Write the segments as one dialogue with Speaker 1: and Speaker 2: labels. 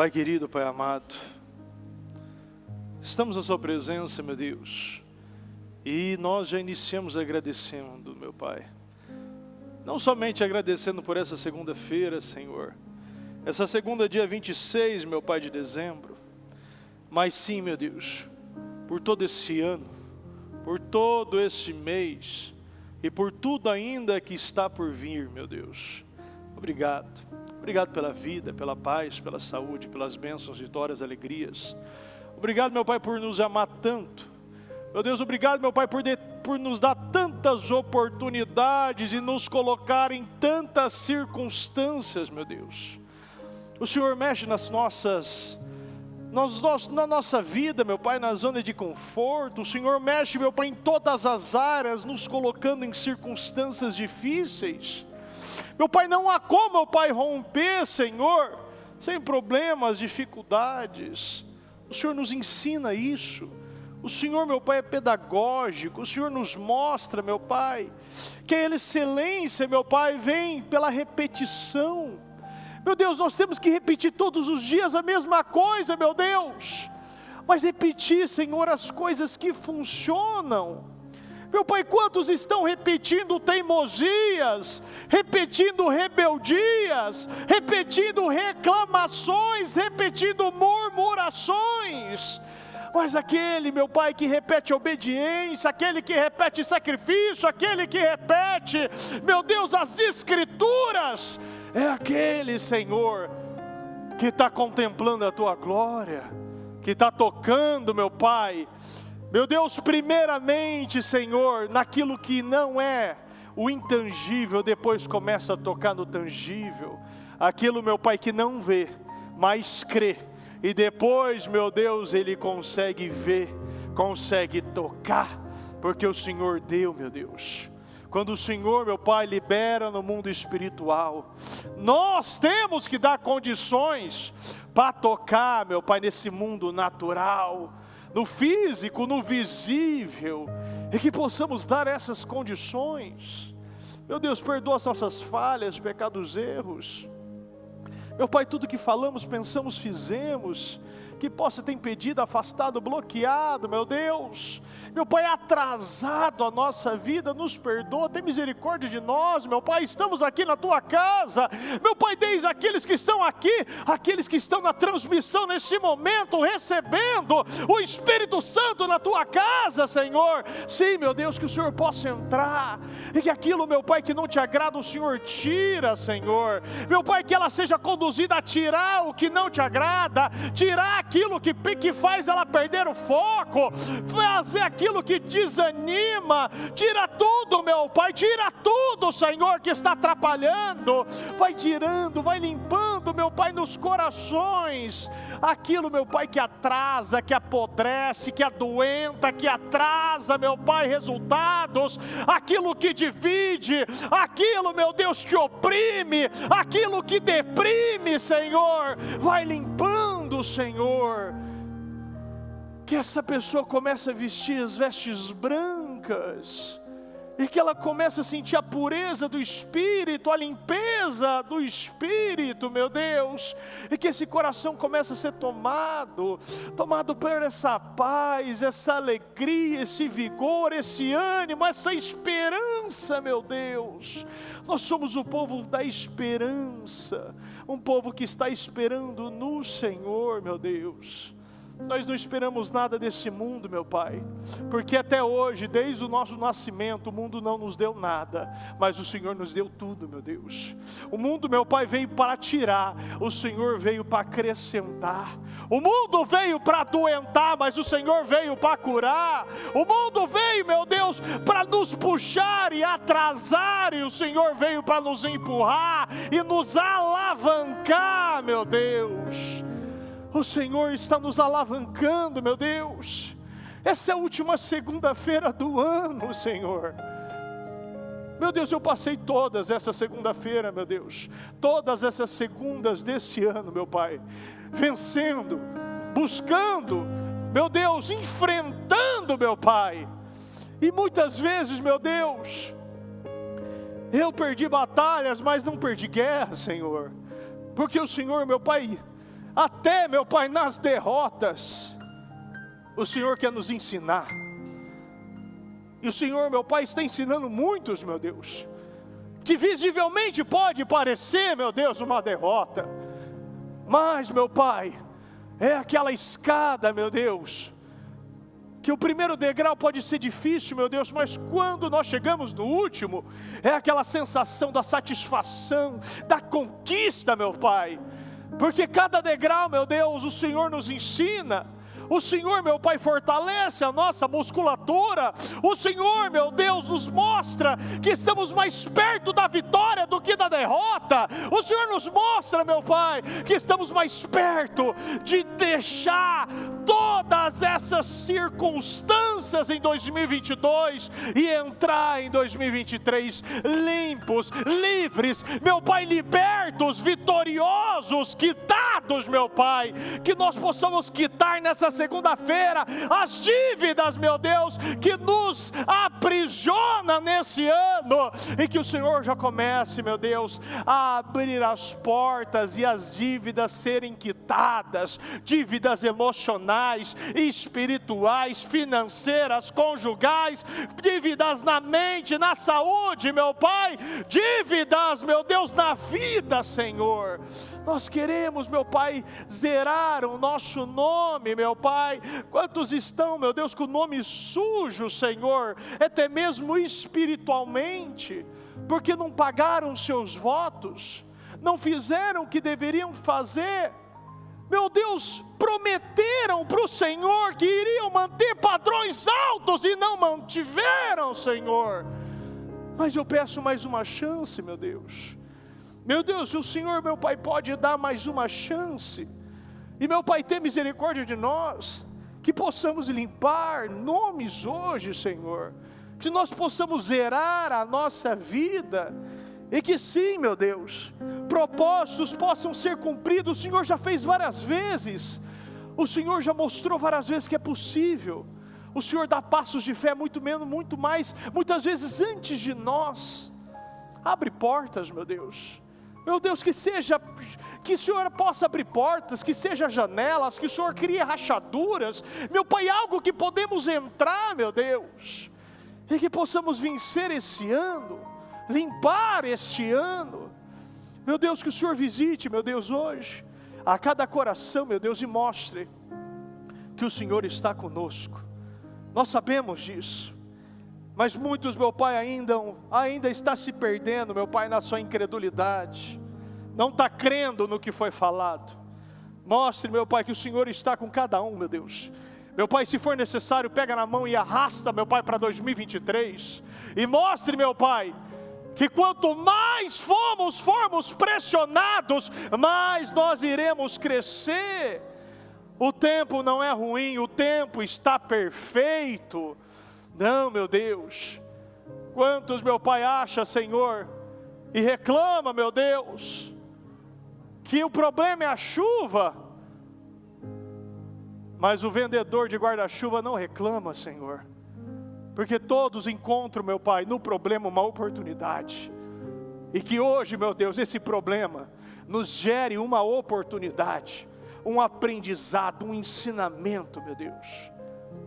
Speaker 1: Pai querido, Pai amado, estamos na sua presença, meu Deus, e nós já iniciamos agradecendo, meu Pai. Não somente agradecendo por essa segunda-feira, Senhor, essa segunda, dia 26, meu Pai, de dezembro, mas sim, meu Deus, por todo esse ano, por todo esse mês, e por tudo ainda que está por vir, meu Deus. Obrigado. Obrigado pela vida, pela paz, pela saúde, pelas bênçãos, vitórias, alegrias. Obrigado, meu Pai, por nos amar tanto. Meu Deus, obrigado, meu Pai, por nos dar tantas oportunidades e nos colocar em tantas circunstâncias, meu Deus. O Senhor mexe na nossa vida, meu Pai, na zona de conforto. O Senhor mexe, meu Pai, em todas as áreas, nos colocando em circunstâncias difíceis. Meu Pai, não há como, meu Pai, romper, Senhor, sem problemas, dificuldades. O Senhor nos ensina isso. O Senhor, meu Pai, é pedagógico. O Senhor nos mostra, meu Pai, que a excelência, meu Pai, vem pela repetição. Meu Deus, nós temos que repetir todos os dias a mesma coisa, meu Deus. Mas repetir, Senhor, as coisas que funcionam. Meu Pai, quantos estão repetindo teimosias, repetindo rebeldias, repetindo reclamações, repetindo murmurações. Mas aquele, meu Pai, que repete obediência, aquele que repete sacrifício, aquele que repete, meu Deus, as escrituras, é aquele, Senhor, que está contemplando a Tua glória, que está tocando, meu Pai, meu Deus, primeiramente, Senhor, naquilo que não é o intangível, depois começa a tocar no tangível, aquilo, meu Pai, que não vê, mas crê, e depois, meu Deus, ele consegue ver, consegue tocar, porque o Senhor deu, meu Deus. Quando o Senhor, meu Pai, libera no mundo espiritual, nós temos que dar condições para tocar, meu Pai, nesse mundo natural, no físico, no visível, e que possamos dar essas condições. Meu Deus, perdoa as nossas falhas, pecados, erros. Meu Pai, tudo que falamos, pensamos, fizemos, que possa ter impedido, afastado, bloqueado, meu Deus, meu Pai, atrasado a nossa vida, nos perdoa, tem misericórdia de nós, meu Pai, estamos aqui na Tua casa, meu Pai, desde aqueles que estão aqui, aqueles que estão na transmissão neste momento, recebendo o Espírito Santo na Tua casa, Senhor, sim, meu Deus, que o Senhor possa entrar, e que aquilo, meu Pai, que não Te agrada, o Senhor tira, Senhor, meu Pai, que ela seja conduzida a tirar o que não Te agrada, tirar aquilo que faz ela perder o foco, fazer aquilo que desanima, tira tudo, meu Pai, tira tudo, Senhor, que está atrapalhando, vai tirando, vai limpando, meu Pai, nos corações, aquilo, meu Pai, que atrasa, que apodrece, que adoenta, que atrasa, meu Pai, resultados, aquilo que divide, aquilo, meu Deus, que oprime, aquilo que deprime, Senhor, vai limpando, Senhor, que essa pessoa comece a vestir as vestes brancas, e que ela comece a sentir a pureza do Espírito, a limpeza do Espírito, meu Deus, e que esse coração comece a ser tomado por essa paz, essa alegria, esse vigor, esse ânimo, essa esperança, meu Deus. Nós somos o povo da esperança, um povo que está esperando no Senhor, meu Deus. Nós não esperamos nada desse mundo, meu Pai, porque até hoje, desde o nosso nascimento, o mundo não nos deu nada, mas o Senhor nos deu tudo, meu Deus. O mundo, meu Pai, veio para tirar, o Senhor veio para acrescentar. O mundo veio para adoentar, mas o Senhor veio para curar. O mundo veio, meu Deus, para nos puxar e atrasar, e o Senhor veio para nos empurrar e nos alavancar, meu Deus. O Senhor está nos alavancando, meu Deus. Essa é a última segunda-feira do ano, Senhor. Meu Deus, eu passei todas essa segunda-feira, meu Deus, todas essas segundas desse ano, meu Pai, vencendo, buscando, meu Deus, enfrentando, meu Pai. E muitas vezes, meu Deus, eu perdi batalhas, mas não perdi guerra, Senhor, porque o Senhor, meu Pai, até, meu Pai, nas derrotas, o Senhor quer nos ensinar. E o Senhor, meu Pai, está ensinando muitos, meu Deus, que visivelmente pode parecer, meu Deus, uma derrota, mas, meu Pai, é aquela escada, meu Deus, que o primeiro degrau pode ser difícil, meu Deus, mas quando nós chegamos no último, é aquela sensação da satisfação, da conquista, meu Pai, porque cada degrau, meu Deus, o Senhor nos ensina. O Senhor, meu Pai, fortalece a nossa musculatura. O Senhor, meu Deus, nos mostra que estamos mais perto da vitória do que da derrota. O Senhor nos mostra, meu Pai, que estamos mais perto de deixar todas essas circunstâncias em 2022 e entrar em 2023 limpos, livres, meu Pai, libertos, vitoriosos, quitados, meu Pai, que nós possamos quitar nessa segunda-feira as dívidas, meu Deus, que nos aprisiona nesse ano, e que o Senhor já comece, meu Deus, a abrir as portas e as dívidas serem quitadas, dívidas emocionais, espirituais, financeiras, conjugais, dívidas na mente, na saúde, meu Pai, dívidas, meu Deus, na vida, Senhor. Nós queremos, meu Pai, zerar o nosso nome, meu Pai. Quantos estão, meu Deus, com o nome sujo, Senhor, até mesmo espiritualmente, porque não pagaram seus votos, não fizeram o que deveriam fazer, meu Deus, prometeram para o Senhor que iriam manter padrões altos e não mantiveram, Senhor. Mas eu peço mais uma chance, meu Deus. Meu Deus, o Senhor, meu Pai, pode dar mais uma chance, e meu Pai, tem misericórdia de nós, que possamos limpar nomes hoje, Senhor, que nós possamos zerar a nossa vida, e que sim, meu Deus, propósitos possam ser cumpridos. O Senhor já fez várias vezes, o Senhor já mostrou várias vezes que é possível, o Senhor dá passos de fé muito menos, muito mais, muitas vezes antes de nós. Abre portas, meu Deus, que o Senhor possa abrir portas, que seja janelas, que o Senhor crie rachaduras, meu Pai, algo que podemos entrar, meu Deus, e que possamos vencer esse ano, limpar este ano, meu Deus, que o Senhor visite, meu Deus, hoje, a cada coração, meu Deus, e mostre que o Senhor está conosco. Nós sabemos disso, mas muitos, meu Pai, ainda está se perdendo, meu Pai, na sua incredulidade, não está crendo no que foi falado. Mostre, meu Pai, que o Senhor está com cada um, meu Deus. Meu Pai, se for necessário, pega na mão e arrasta, meu Pai, para 2023, e mostre, meu Pai, que quanto mais formos pressionados, mais nós iremos crescer. O tempo não é ruim, o tempo está perfeito. Não, meu Deus, quantos, meu Pai, acha, Senhor, e reclama, meu Deus, que o problema é a chuva, mas o vendedor de guarda-chuva não reclama, Senhor, porque todos encontram, meu Pai, no problema uma oportunidade, e que hoje, meu Deus, esse problema nos gere uma oportunidade, um aprendizado, um ensinamento, meu Deus.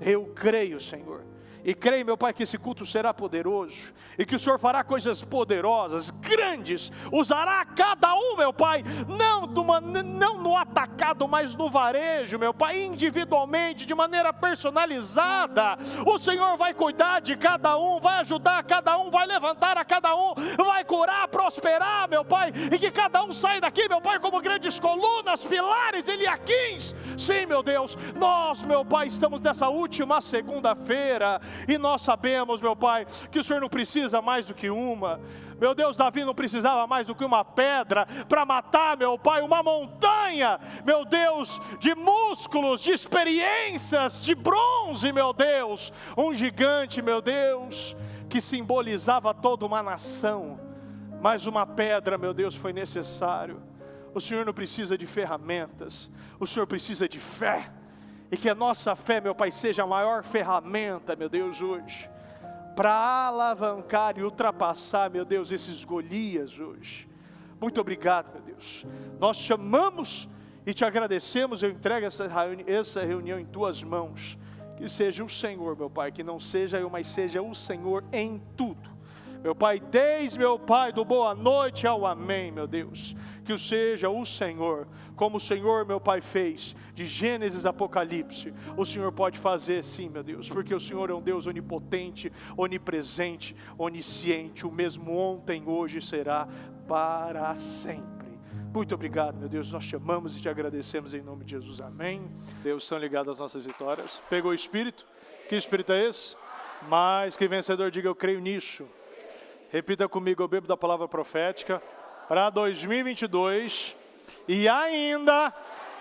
Speaker 1: Eu creio, Senhor, e creio, meu Pai, que esse culto será poderoso, e que o Senhor fará coisas poderosas, grandes, usará cada um, meu Pai, não no atacado, mas no varejo, meu Pai, individualmente, de maneira personalizada. O Senhor vai cuidar de cada um, vai ajudar cada um, vai levantar a cada um, vai curar, prosperar, meu Pai, e que cada um saia daqui, meu Pai, como grandes colunas, pilares, eliaquins. Sim, meu Deus, nós, meu Pai, estamos nessa última segunda-feira, e nós sabemos, meu Pai, que o Senhor não precisa mais do que uma. Meu Deus, Davi não precisava mais do que uma pedra para matar, meu Pai, uma montanha, meu Deus, de músculos, de experiências, de bronze, meu Deus, um gigante, meu Deus, que simbolizava toda uma nação, mas uma pedra, meu Deus, foi necessário. O Senhor não precisa de ferramentas, o Senhor precisa de fé, e que a nossa fé, meu Pai, seja a maior ferramenta, meu Deus, hoje, para alavancar e ultrapassar, meu Deus, esses Golias hoje. Muito obrigado, meu Deus. Nós chamamos E te agradecemos, eu entrego essa reunião em tuas mãos. Que seja o Senhor, meu Pai, que não seja eu, mas seja o Senhor em tudo. Meu Pai, desde, meu Pai, do boa noite ao amém, meu Deus. Que seja o Senhor, como o Senhor, meu Pai, fez, de Gênesis a Apocalipse. O Senhor pode fazer sim, meu Deus, porque o Senhor é um Deus onipotente, onipresente, onisciente. O mesmo ontem, hoje será para sempre. Muito obrigado, meu Deus, nós te amamos e te agradecemos em nome de Jesus, amém. Deus, estão ligados às nossas vitórias. Pegou o Espírito? Que Espírito é esse? Mais que vencedor, diga eu creio nisso. Repita comigo, eu bebo da palavra profética para 2022 e ainda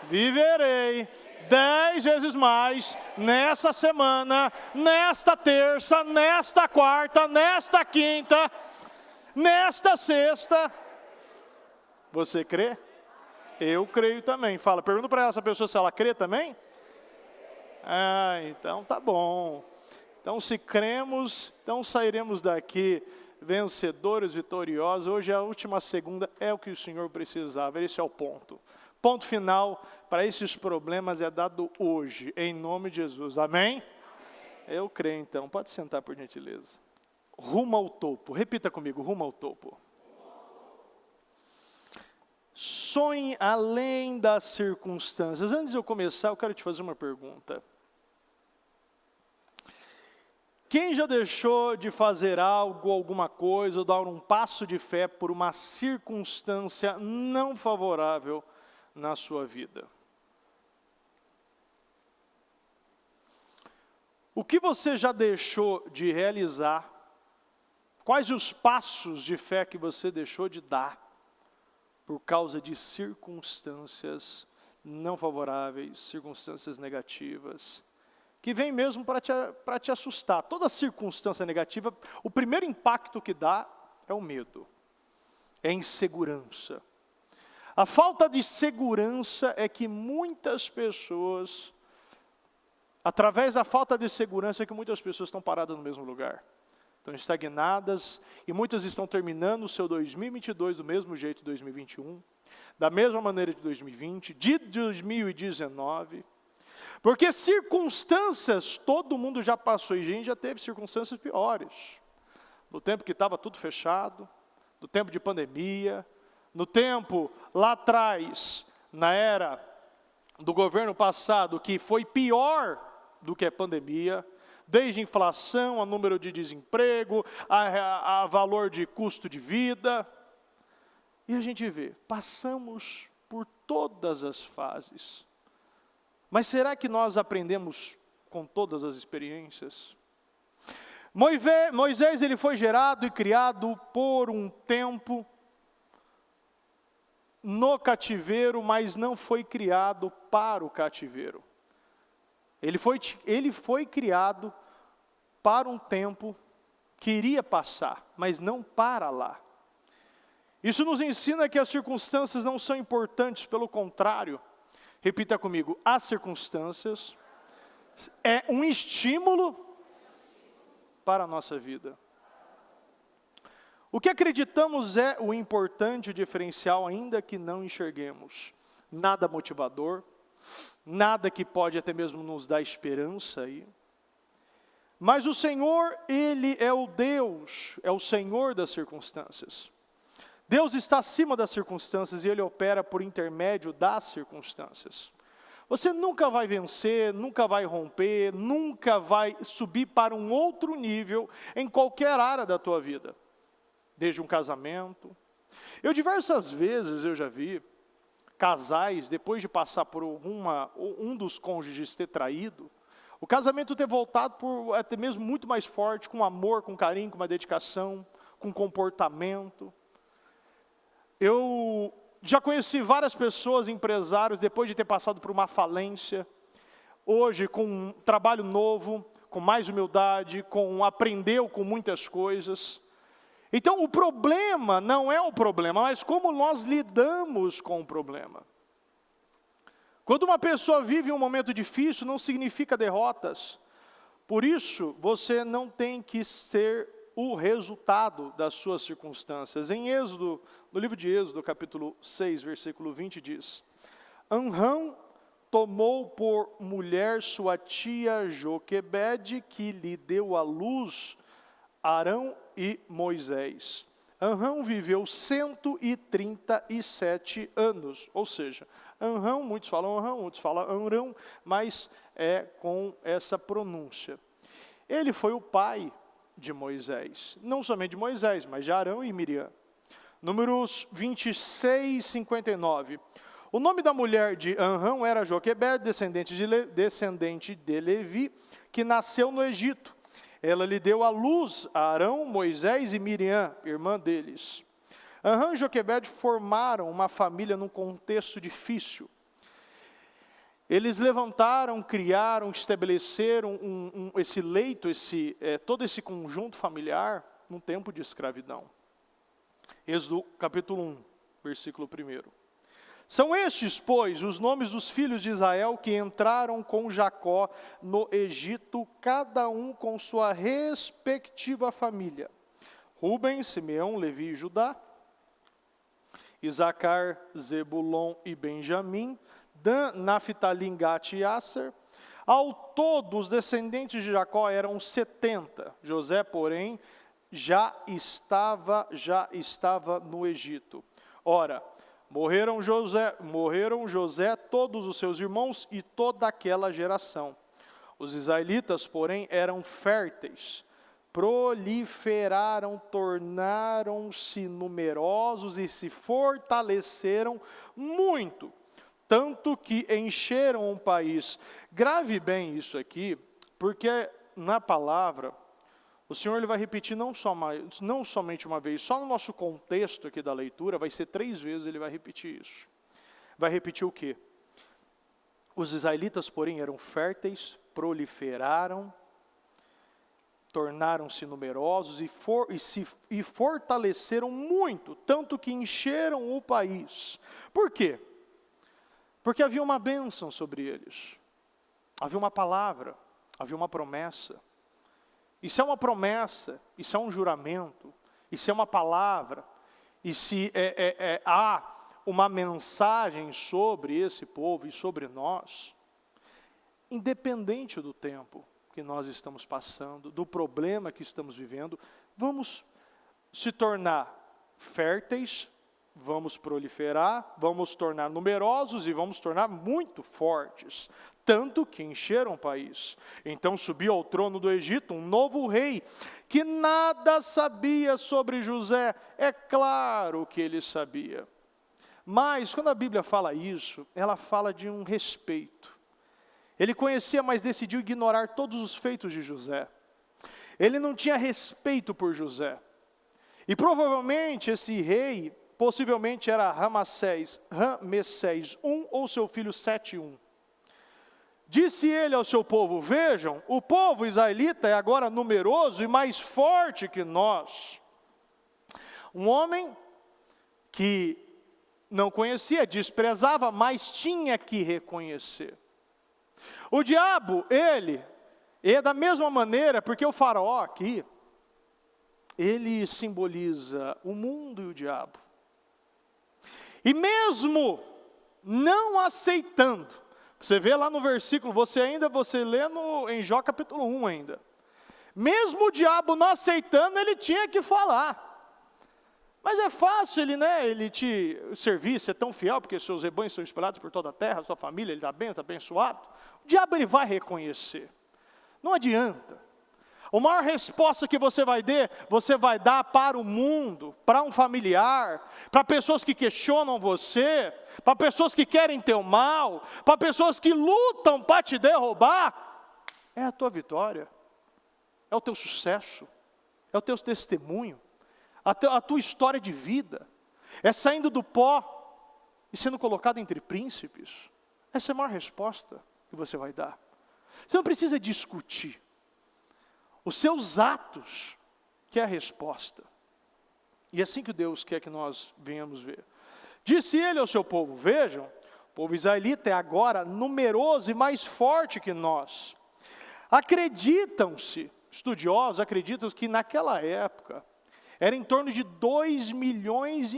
Speaker 1: viverei 10 vezes mais nessa semana, nesta terça, nesta quarta, nesta quinta, nesta sexta. Você crê? Eu creio também. Fala, pergunta para essa pessoa se ela crê também. Ah, então tá bom. Então se cremos, então sairemos daqui vencedores, vitoriosos. Hoje é a última segunda, é o que o Senhor precisava. Esse é o ponto. Ponto final para esses problemas é dado hoje, em nome de Jesus. Amém? Eu creio então. Pode sentar por gentileza. Rumo ao topo. Repita comigo, rumo ao topo. Sonhe além das circunstâncias. Antes de eu começar, eu quero te fazer uma pergunta. Quem já deixou de fazer algo, alguma coisa, ou dar um passo de fé por uma circunstância não favorável na sua vida? O que você já deixou de realizar? Quais os passos de fé que você deixou de dar por causa de circunstâncias não favoráveis, circunstâncias negativas, que vem mesmo para te assustar? Toda circunstância negativa, o primeiro impacto que dá é o medo, é a insegurança. A falta de segurança é que muitas pessoas, através da falta de segurança, é que muitas pessoas estão paradas no mesmo lugar. Estão estagnadas, e muitas estão terminando o seu 2022 do mesmo jeito de 2021, da mesma maneira de 2020, de 2019, porque circunstâncias, todo mundo já passou, e a gente já teve circunstâncias piores, no tempo que estava tudo fechado, no tempo de pandemia, no tempo lá atrás, na era do governo passado, que foi pior do que a pandemia, desde inflação, a número de desemprego, a valor de custo de vida. E a gente vê, passamos por todas as fases. Mas será que nós aprendemos com todas as experiências? Moisés, ele foi gerado e criado por um tempo no cativeiro, mas não foi criado para o cativeiro. Ele foi criado para um tempo que iria passar, mas não para lá. Isso nos ensina que as circunstâncias não são importantes, pelo contrário. Repita comigo, as circunstâncias é um estímulo para a nossa vida. O que acreditamos é o importante, o diferencial, ainda que não enxerguemos. Nada motivador, nada que pode até mesmo nos dar esperança aí. Mas o Senhor, Ele é o Deus, é o Senhor das circunstâncias. Deus está acima das circunstâncias e Ele opera por intermédio das circunstâncias. Você nunca vai vencer, nunca vai romper, nunca vai subir para um outro nível em qualquer área da tua vida. Desde um casamento. Diversas vezes eu já vi casais, depois de passar por um dos cônjuges ter traído, o casamento ter voltado por até mesmo muito mais forte, com amor, com carinho, com uma dedicação, com comportamento. Eu já conheci várias pessoas, empresários, depois de ter passado por uma falência, hoje com um trabalho novo, com mais humildade, aprendeu com muitas coisas. Então o problema não é o problema, mas como nós lidamos com o problema. Quando uma pessoa vive um momento difícil, não significa derrotas. Por isso, você não tem que ser o resultado das suas circunstâncias. Em Êxodo, no livro de Êxodo, capítulo 6, versículo 20, diz: Anrão tomou por mulher sua tia Joquebede, que lhe deu à luz Arão e Moisés. Anrão viveu 137 anos, ou seja, Anrão, muitos falam Anrão, outros falam Anrão, mas é com essa pronúncia. Ele foi o pai de Moisés, não somente de Moisés, mas de Arão e Miriam. Números 26, 59. O nome da mulher de Anrão era Joquebede, descendente de Levi, que nasceu no Egito. Ela lhe deu à luz a Arão, Moisés e Miriam, irmã deles. Anrão e Joquebede formaram uma família num contexto difícil. Eles levantaram, criaram, estabeleceram esse leito, todo esse conjunto familiar, num tempo de escravidão. Êxodo capítulo 1, versículo 1. São estes, pois, os nomes dos filhos de Israel que entraram com Jacó no Egito, cada um com sua respectiva família. Rubem, Simeão, Levi e Judá. Isacar, Zebulon e Benjamim. Dan, Naftali, Gade e Asser. Ao todo, os descendentes de Jacó eram 70. José, porém, já estava no Egito. Ora, morreram José, todos os seus irmãos e toda aquela geração. Os israelitas, porém, eram férteis, proliferaram, tornaram-se numerosos e se fortaleceram muito, tanto que encheram o país. Grave bem isso aqui, porque na palavra, o Senhor ele vai repetir não somente uma vez, só no nosso contexto aqui da leitura, vai ser 3 vezes ele vai repetir isso. Vai repetir o quê? Os israelitas, porém, eram férteis, proliferaram, tornaram-se numerosos e fortaleceram muito, tanto que encheram o país. Por quê? Porque havia uma bênção sobre eles, havia uma palavra, havia uma promessa. Isso é uma promessa, isso é um juramento, isso é uma palavra, e se há uma mensagem sobre esse povo e sobre nós, independente do tempo que nós estamos passando, do problema que estamos vivendo, vamos se tornar férteis, vamos proliferar, vamos tornar numerosos e vamos tornar muito fortes, tanto que encheram o país. Então subiu ao trono do Egito um novo rei, que nada sabia sobre José. É claro que ele sabia. Mas quando a Bíblia fala isso, ela fala de um respeito. Ele conhecia, mas decidiu ignorar todos os feitos de José. Ele não tinha respeito por José. E provavelmente esse rei, possivelmente era Ramessés I ou seu filho Sete I. Disse ele ao seu povo: vejam, o povo israelita é agora numeroso e mais forte que nós. Um homem que não conhecia, desprezava, mas tinha que reconhecer. O diabo, ele é da mesma maneira, porque o faraó aqui, ele simboliza o mundo e o diabo. E mesmo não aceitando, você vê lá no versículo, você lê em Jó capítulo 1 ainda. Mesmo o diabo não aceitando, ele tinha que falar. Mas é fácil ele te servir, ser tão fiel, porque seus rebanhos são espalhados por toda a terra, sua família, ele está bem, está abençoado. O diabo ele vai reconhecer. Não adianta. A maior resposta que você vai dar para o mundo, para um familiar, para pessoas que questionam você, para pessoas que querem teu mal, para pessoas que lutam para te derrubar, é a tua vitória, é o teu sucesso, é o teu testemunho, a tua história de vida, é saindo do pó e sendo colocado entre príncipes. Essa é a maior resposta que você vai dar. Você não precisa discutir. Os seus atos, que é a resposta. E é assim que Deus quer que nós venhamos ver. Disse ele ao seu povo: vejam, o povo israelita é agora numeroso e mais forte que nós. Estudiosos acreditam que naquela época, era em torno de 2,5 milhões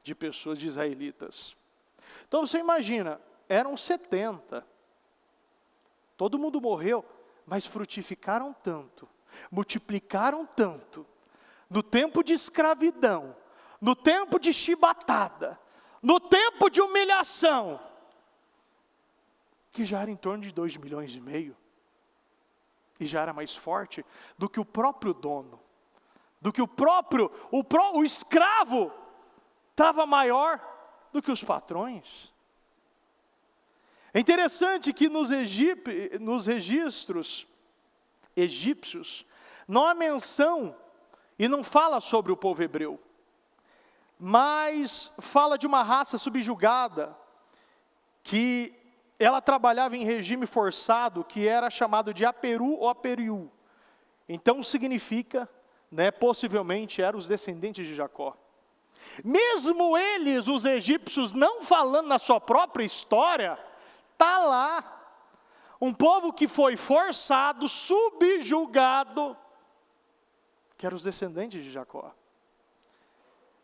Speaker 1: de pessoas, de israelitas. Então você imagina, eram 70. Todo mundo morreu, mas frutificaram tanto, multiplicaram tanto, no tempo de escravidão, no tempo de chibatada, no tempo de humilhação, que já era em torno de 2,5 milhões, e já era mais forte do que o próprio dono, do que o escravo estava maior do que os patrões. É interessante que nos registros egípcios, não há menção, e não fala sobre o povo hebreu, mas fala de uma raça subjugada, que ela trabalhava em regime forçado, que era chamado de Aperu ou Aperiú. Então significa, possivelmente, eram os descendentes de Jacó. Mesmo eles, os egípcios, não falando na sua própria história, está lá, um povo que foi forçado, subjugado, que eram os descendentes de Jacó.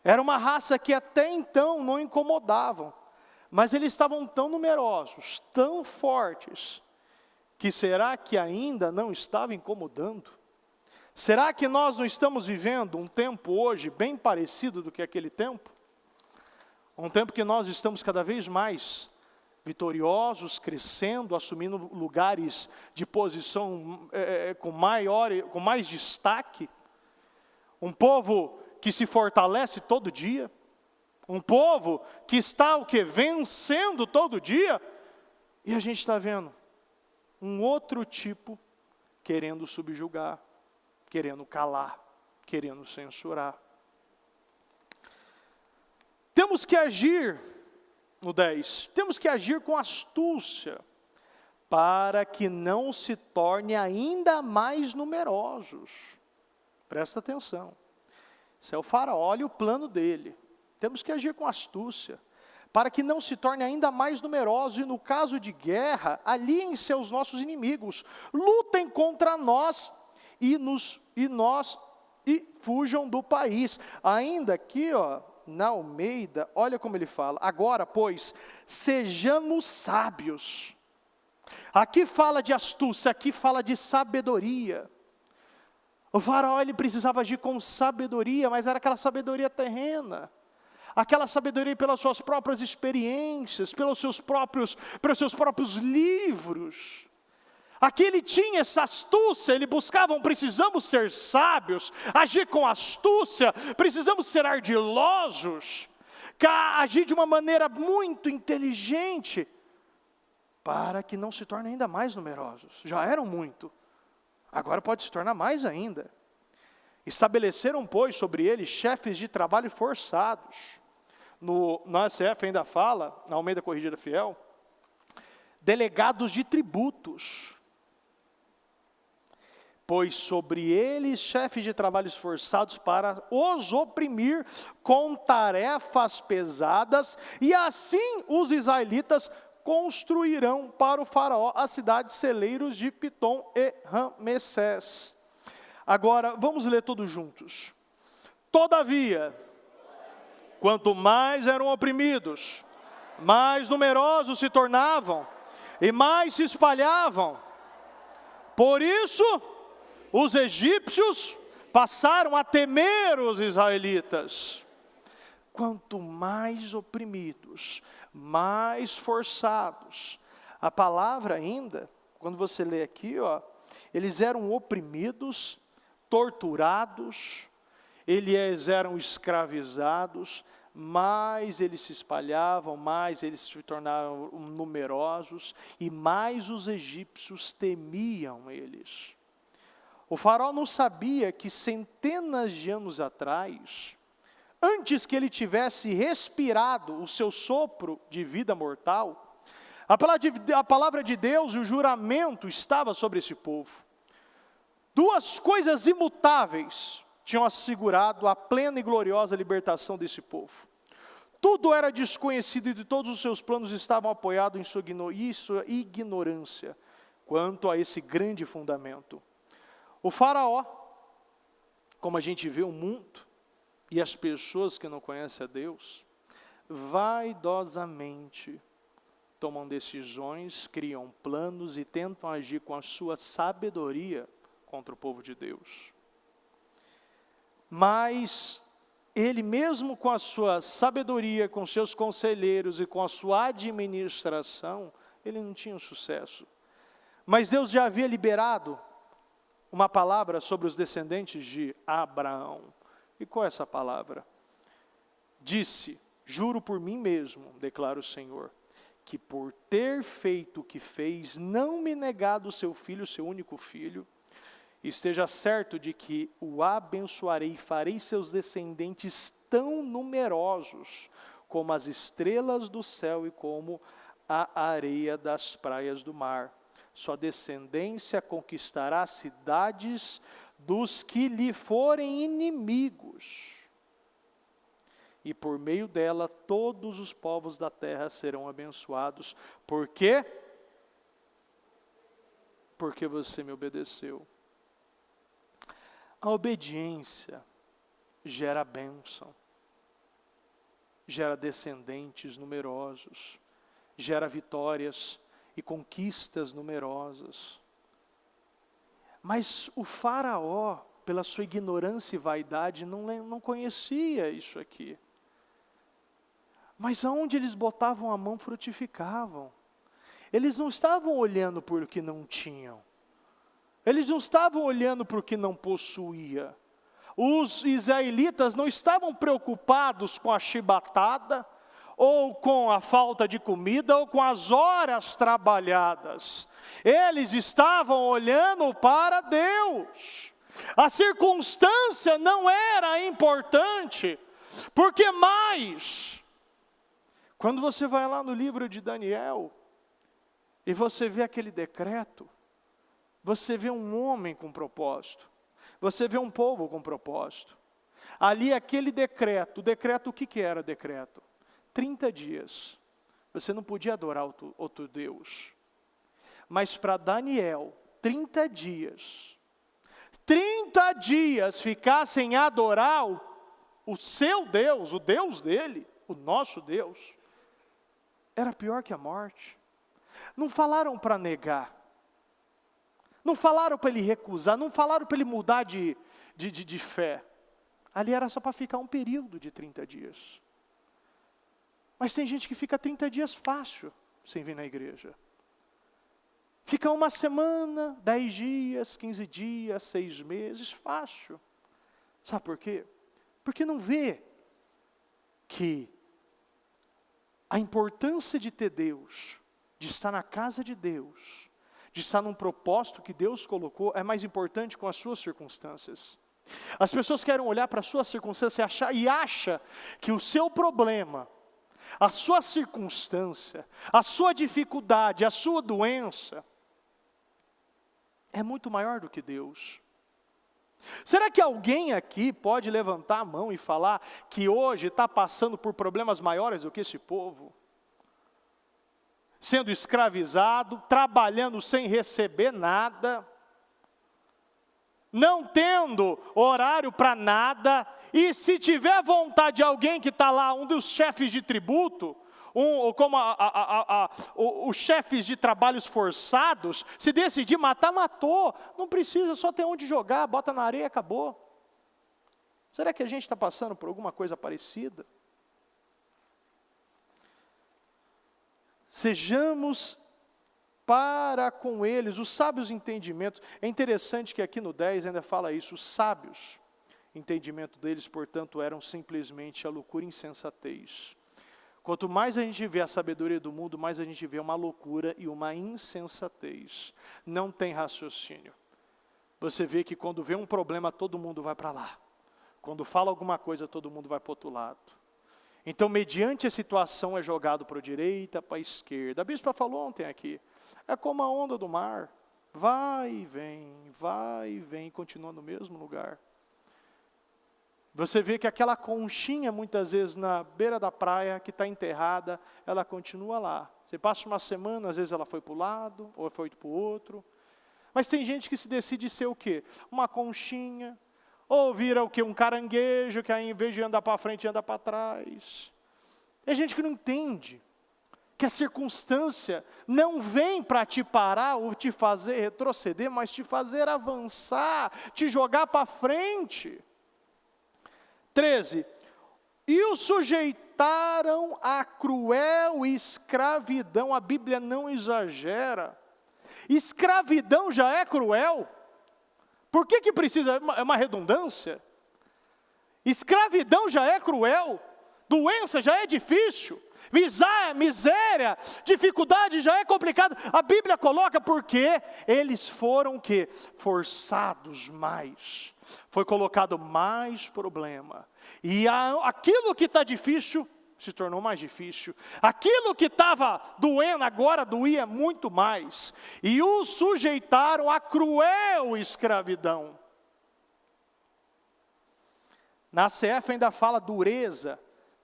Speaker 1: Era uma raça que até então não incomodavam, mas eles estavam tão numerosos, tão fortes, que será que ainda não estava incomodando? Será que nós não estamos vivendo um tempo hoje bem parecido do que aquele tempo? Um tempo que nós estamos cada vez mais vitoriosos, crescendo, assumindo lugares de posição com mais destaque. Um povo que se fortalece todo dia. Um povo que está vencendo todo dia. E a gente está vendo um outro tipo querendo subjugar, querendo calar, querendo censurar. Temos que agir, no 10, temos que agir com astúcia, para que não se torne ainda mais numerosos. Presta atenção. Esse é o faraó, olha o plano dele. Temos que agir com astúcia, para que não se torne ainda mais numerosos, e no caso de guerra, aliem-se aos nossos inimigos, lutem contra nós, e fujam do país. Ainda aqui, na Almeida, olha como ele fala, agora, pois, sejamos sábios. Aqui fala de astúcia, aqui fala de sabedoria. O faraó, ele precisava agir com sabedoria, mas era aquela sabedoria terrena. Aquela sabedoria pelas suas próprias experiências, pelos seus próprios livros. Aqui ele tinha essa astúcia, ele buscava, precisamos ser sábios, agir com astúcia, precisamos ser ardilosos, agir de uma maneira muito inteligente, para que não se tornem ainda mais numerosos. Já eram muito, agora pode se tornar mais ainda. Estabeleceram, pois, sobre eles chefes de trabalho forçados. No ACF ainda fala, na Almeida Corrigida Fiel, delegados de tributos. Pois sobre eles chefes de trabalhos forçados para os oprimir com tarefas pesadas, e assim os israelitas construirão para o faraó as cidades celeiros de Pitom e Ramessés. Agora, vamos ler todos juntos. Todavia, quanto mais eram oprimidos, mais numerosos se tornavam, e mais se espalhavam. Por isso, os egípcios passaram a temer os israelitas. Quanto mais oprimidos, mais forçados. A palavra ainda, quando você lê aqui, eles eram oprimidos, torturados, eles eram escravizados, mais eles se espalhavam, mais eles se tornaram numerosos, e mais os egípcios temiam eles. O faraó não sabia que centenas de anos atrás, antes que ele tivesse respirado o seu sopro de vida mortal, a palavra de Deus e o juramento estava sobre esse povo. Duas coisas imutáveis tinham assegurado a plena e gloriosa libertação desse povo. Tudo era desconhecido, e de todos os seus planos estavam apoiados em sua ignorância quanto a esse grande fundamento. O faraó, como a gente vê o mundo e as pessoas que não conhecem a Deus, vaidosamente tomam decisões, criam planos e tentam agir com a sua sabedoria contra o povo de Deus. Mas ele mesmo com a sua sabedoria, com seus conselheiros e com a sua administração, ele não tinha sucesso. Mas Deus já havia liberado uma palavra sobre os descendentes de Abraão. E qual é essa palavra? Disse: juro por mim mesmo, declara o Senhor, que por ter feito o que fez, não me negado o seu filho, o seu único filho, esteja certo de que o abençoarei e farei seus descendentes tão numerosos como as estrelas do céu e como a areia das praias do mar. Sua descendência conquistará cidades dos que lhe forem inimigos. E por meio dela todos os povos da terra serão abençoados. Por quê? Porque você me obedeceu. A obediência gera bênção, gera descendentes numerosos, gera vitórias e conquistas numerosas. Mas o faraó, pela sua ignorância e vaidade, não conhecia isso aqui. Mas aonde eles botavam a mão, frutificavam. Eles não estavam olhando por o que não tinham. Eles não estavam olhando para o que não possuía. Os israelitas não estavam preocupados com a chibatada, ou com a falta de comida, ou com as horas trabalhadas. Eles estavam olhando para Deus. A circunstância não era importante, porque mais, quando você vai lá no livro de Daniel, e você vê aquele decreto, você vê um homem com propósito, você vê um povo com propósito. Ali aquele decreto, o decreto, o que era decreto? 30 dias, você não podia adorar outro Deus. Mas para Daniel, 30 dias ficar sem adorar o seu Deus, o Deus dele, o nosso Deus, era pior que a morte. Não falaram para negar, não falaram para ele recusar, não falaram para ele mudar de fé. Ali era só para ficar um período de 30 dias. Mas tem gente que fica 30 dias fácil sem vir na igreja. Fica uma semana, 10 dias, 15 dias, 6 meses, fácil. Sabe por quê? Porque não vê que a importância de ter Deus, de estar na casa de Deus, de estar num propósito que Deus colocou, é mais importante com as suas circunstâncias. As pessoas querem olhar para a sua circunstância e acham que o seu problema, a sua circunstância, a sua dificuldade, a sua doença, é muito maior do que Deus. Será que alguém aqui pode levantar a mão e falar que hoje está passando por problemas maiores do que esse povo? Sendo escravizado, trabalhando sem receber nada, não tendo horário para nada, e se tiver vontade de alguém que está lá, um dos chefes de tributo, como os chefes de trabalhos forçados, se decidir matar, matou. Não precisa, só ter onde jogar, bota na areia e acabou. Será que a gente está passando por alguma coisa parecida? Sejamos para com eles os sábios entendimentos. É interessante que aqui no 10 ainda fala isso, os sábios. Entendimento deles, portanto, eram simplesmente a loucura e insensatez. Quanto mais a gente vê a sabedoria do mundo, mais a gente vê uma loucura e uma insensatez. Não tem raciocínio. Você vê que quando vê um problema, todo mundo vai para lá. Quando fala alguma coisa, todo mundo vai para o outro lado. Então, mediante a situação, é jogado para a direita, para a esquerda. A bispa falou ontem aqui, é como a onda do mar. Vai e vem, continua no mesmo lugar. Você vê que aquela conchinha, muitas vezes na beira da praia, que está enterrada, ela continua lá. Você passa uma semana, às vezes ela foi para o lado, ou foi para o outro. Mas tem gente que se decide ser o quê? Uma conchinha, ou vira o quê? Um caranguejo, que aí, em vez de andar para frente, anda para trás. É gente que não entende que a circunstância não vem para te parar ou te fazer retroceder, mas te fazer avançar, te jogar para frente. 13. E o sujeitaram à cruel escravidão. A Bíblia não exagera. Escravidão já é cruel. Por que precisa? É uma redundância. Escravidão já é cruel. Doença já é difícil. Miséria, dificuldade já é complicado. A Bíblia coloca porque eles foram o quê? Forçados mais. Foi colocado mais problema. E aquilo que está difícil se tornou mais difícil. Aquilo que estava doendo agora doía muito mais. E o sujeitaram à cruel escravidão. Na CF ainda fala dureza,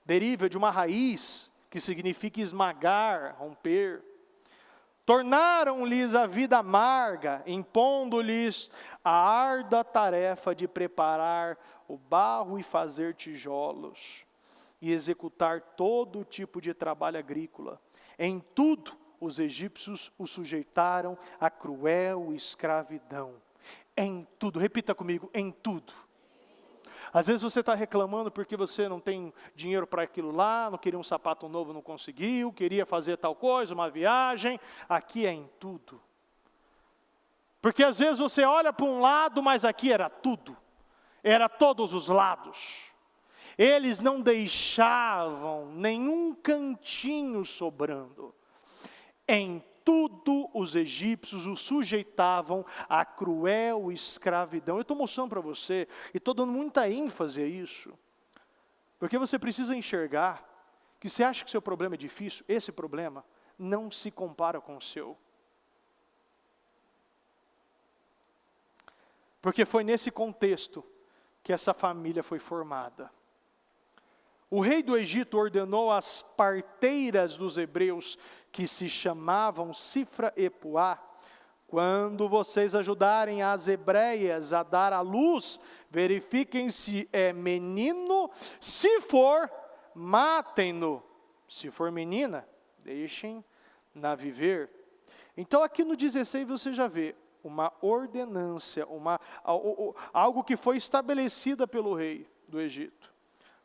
Speaker 1: deriva de uma raiz que significa esmagar, romper. Tornaram-lhes a vida amarga, impondo-lhes a árdua tarefa de preparar o barro e fazer tijolos, e executar todo tipo de trabalho agrícola. Em tudo, os egípcios os sujeitaram à cruel escravidão. Em tudo, repita comigo, em tudo. Às vezes você está reclamando porque você não tem dinheiro para aquilo lá, não queria um sapato novo, não conseguiu, queria fazer tal coisa, uma viagem. Aqui é em tudo. Porque às vezes você olha para um lado, mas aqui era tudo. Era todos os lados. Eles não deixavam nenhum cantinho sobrando. Em tudo os egípcios os sujeitavam à cruel escravidão. Eu estou mostrando para você, e estou dando muita ênfase a isso, porque você precisa enxergar que se acha que seu problema é difícil, esse problema não se compara com o seu. Porque foi nesse contexto que essa família foi formada. O rei do Egito ordenou às parteiras dos hebreus, que se chamavam Sifra e Puá: quando vocês ajudarem as hebreias a dar à luz, verifiquem se é menino, se for, matem-no. Se for menina, deixem-na viver. Então aqui no 16 você já vê uma ordenância, algo que foi estabelecida pelo rei do Egito.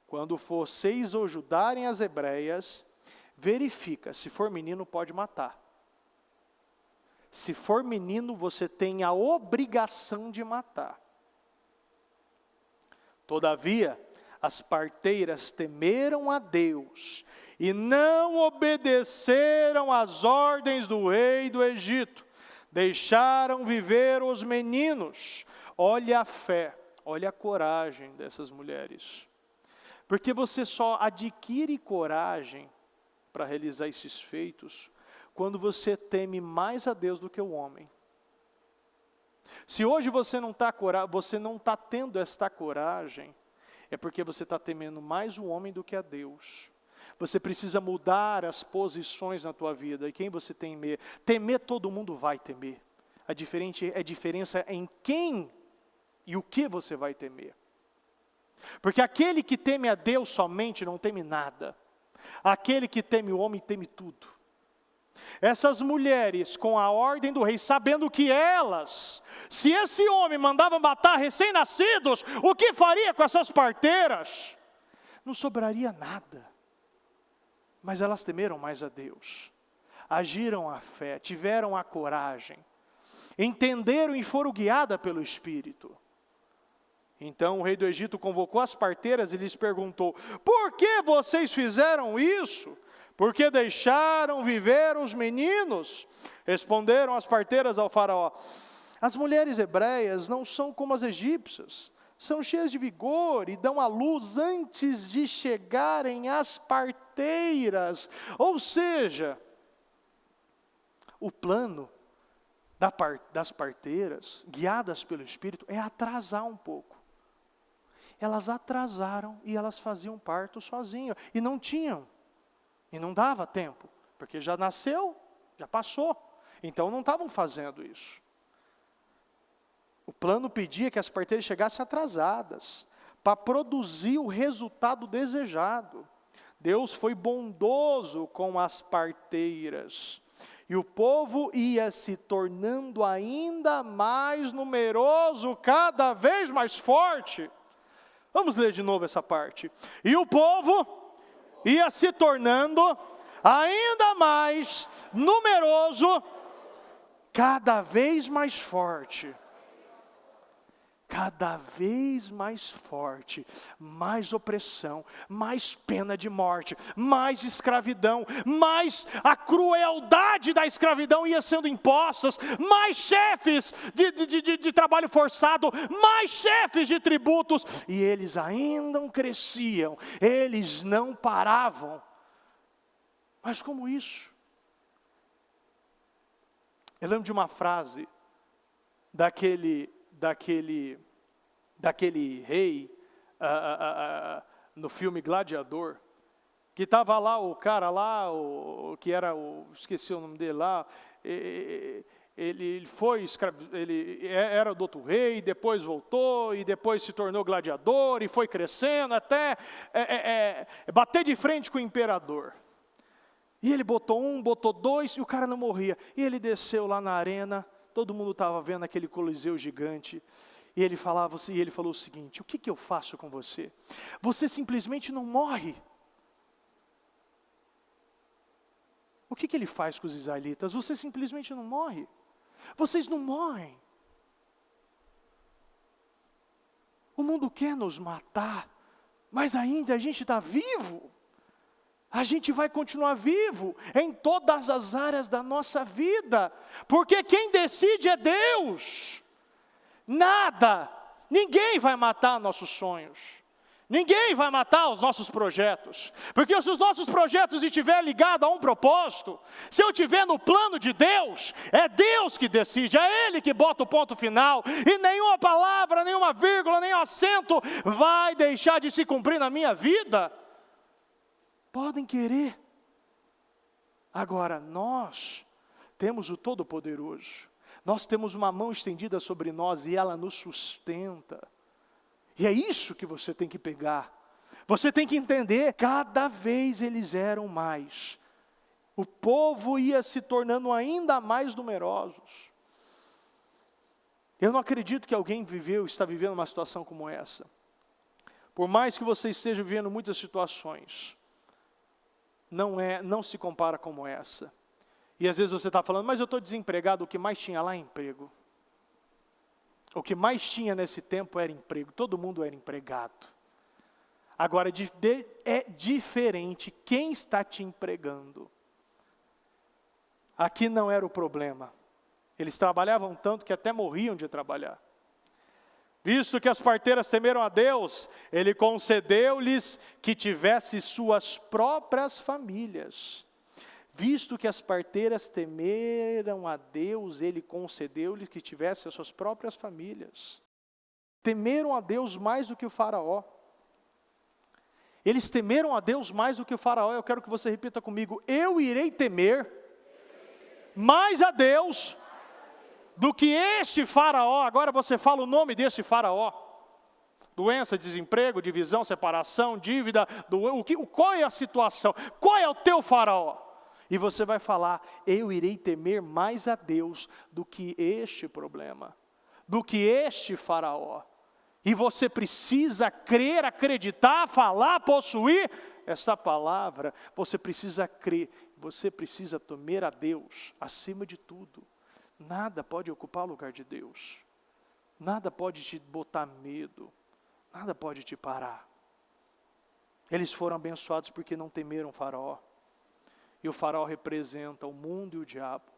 Speaker 1: Quando vocês ajudarem as hebreias, verifica, se for menino pode matar. Se for menino, você tem a obrigação de matar. Todavia, as parteiras temeram a Deus e não obedeceram às ordens do rei do Egito. Deixaram viver os meninos. Olha a fé, olha a coragem dessas mulheres. Porque você só adquire coragem para realizar esses feitos quando você teme mais a Deus do que o homem. Se hoje você não está tendo esta coragem, é porque você está temendo mais o homem do que a Deus. Você precisa mudar as posições na tua vida. E quem você temer? Temer todo mundo vai temer. A diferença é em quem e o que você vai temer. Porque aquele que teme a Deus somente não teme nada. Aquele que teme o homem teme tudo. Essas mulheres, com a ordem do rei, sabendo que elas, se esse homem mandava matar recém-nascidos, o que faria com essas parteiras? Não sobraria nada. Mas elas temeram mais a Deus. Agiram a fé, tiveram a coragem. Entenderam e foram guiadas pelo Espírito. Então o rei do Egito convocou as parteiras e lhes perguntou: por que vocês fizeram isso? Por que deixaram viver os meninos? Responderam as parteiras ao faraó: as mulheres hebreias não são como as egípcias, são cheias de vigor e dão à luz antes de chegarem às parteiras. Ou seja, o plano das parteiras, guiadas pelo Espírito, é atrasar um pouco. Elas atrasaram e elas faziam parto sozinhas. E não tinham. E não dava tempo. Porque já nasceu, já passou. Então não estavam fazendo isso. O plano pedia que as parteiras chegassem atrasadas, para produzir o resultado desejado. Deus foi bondoso com as parteiras. E o povo ia se tornando ainda mais numeroso, cada vez mais forte. Vamos ler de novo essa parte. E o povo ia se tornando ainda mais numeroso, cada vez mais forte. Cada vez mais forte, mais opressão, mais pena de morte, mais escravidão, mais a crueldade da escravidão ia sendo impostas, mais chefes de trabalho forçado, mais chefes de tributos, e eles ainda cresciam, eles não paravam. Mas como isso? Eu lembro de uma frase daquele rei, no filme Gladiador, que estava lá o cara lá, que era esqueci o nome dele lá, ele era do outro rei, depois voltou, e depois se tornou gladiador, e foi crescendo até bater de frente com o imperador. E ele botou um, botou dois, e o cara não morria. E ele desceu lá na arena, todo mundo estava vendo aquele coliseu gigante, e ele falou o seguinte: o que eu faço com você? Você simplesmente não morre. O que ele faz com os israelitas? Você simplesmente não morre. Vocês não morrem. O mundo quer nos matar, mas ainda a gente está vivo. A gente vai continuar vivo em todas as áreas da nossa vida, porque quem decide é Deus. Ninguém vai matar nossos sonhos, ninguém vai matar os nossos projetos, porque se os nossos projetos estiverem ligados a um propósito, se eu estiver no plano de Deus, é Deus que decide, é Ele que bota o ponto final, e nenhuma palavra, nenhuma vírgula, nenhum acento vai deixar de se cumprir na minha vida. Podem querer. Agora, nós temos o Todo-Poderoso. Nós temos uma mão estendida sobre nós e ela nos sustenta. E é isso que você tem que pegar. Você tem que entender, cada vez eles eram mais. O povo ia se tornando ainda mais numerosos. Eu não acredito que alguém está vivendo uma situação como essa. Por mais que você esteja vivendo muitas situações, não se compara como essa. E às vezes você está falando, mas eu estou desempregado, o que mais tinha lá é emprego. O que mais tinha nesse tempo era emprego, todo mundo era empregado. Agora é diferente quem está te empregando. Aqui não era o problema. Eles trabalhavam tanto que até morriam de trabalhar. Visto que as parteiras temeram a Deus, Ele concedeu-lhes que tivesse suas próprias famílias. Visto que as parteiras temeram a Deus, Ele concedeu-lhes que tivesse as suas próprias famílias. Temeram a Deus mais do que o faraó. Eles temeram a Deus mais do que o faraó. Eu quero que você repita comigo: eu irei temer mais a Deus do que este faraó. Agora você fala o nome desse faraó. Doença, desemprego, divisão, separação, dívida. Qual é a situação? Qual é o teu faraó? E você vai falar: eu irei temer mais a Deus do que este problema, do que este faraó. E você precisa crer, acreditar, falar, possuir essa palavra. Você precisa crer, você precisa temer a Deus acima de tudo. Nada pode ocupar o lugar de Deus. Nada pode te botar medo. Nada pode te parar. Eles foram abençoados porque não temeram o faraó. E o faraó representa o mundo e o diabo.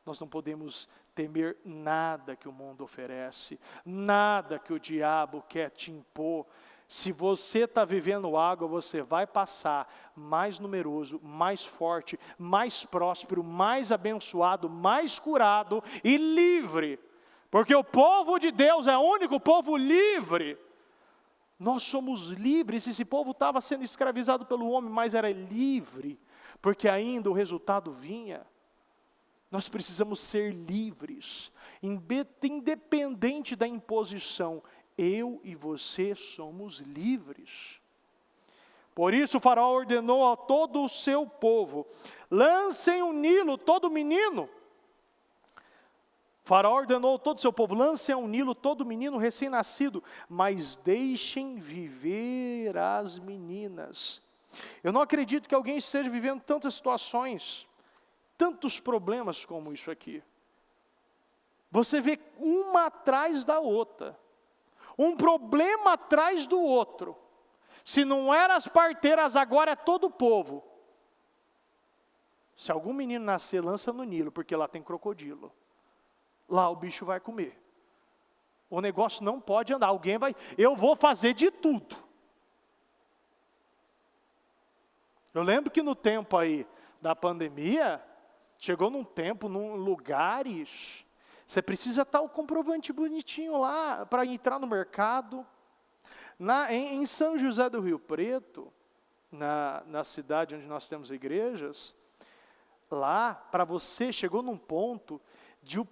Speaker 1: Nós não podemos temer nada que o mundo oferece. Nada que o diabo quer te impor. Se você está vivendo água, você vai passar mais numeroso, mais forte, mais próspero, mais abençoado, mais curado e livre. Porque o povo de Deus é o único povo livre. Nós somos livres. Esse povo estava sendo escravizado pelo homem, mas era livre. Porque ainda o resultado vinha. Nós precisamos ser livres, independente da imposição. Eu e você somos livres. Por isso o faraó ordenou a todo o seu povo: lancem o Nilo todo menino. O faraó ordenou a todo o seu povo: lancem ao Nilo todo menino recém-nascido, mas deixem viver as meninas. Eu não acredito que alguém esteja vivendo tantas situações, tantos problemas como isso aqui. Você vê uma atrás da outra, um problema atrás do outro. Se não eram as parteiras, agora é todo o povo. Se algum menino nascer, lança no Nilo, porque lá tem crocodilo. Lá o bicho vai comer. O negócio não pode andar. Eu vou fazer de tudo. Eu lembro que no tempo aí da pandemia, chegou num tempo, num lugares, você precisa estar o comprovante bonitinho lá para entrar no mercado. Em São José do Rio Preto, na cidade onde nós temos igrejas, lá, para você, chegou num ponto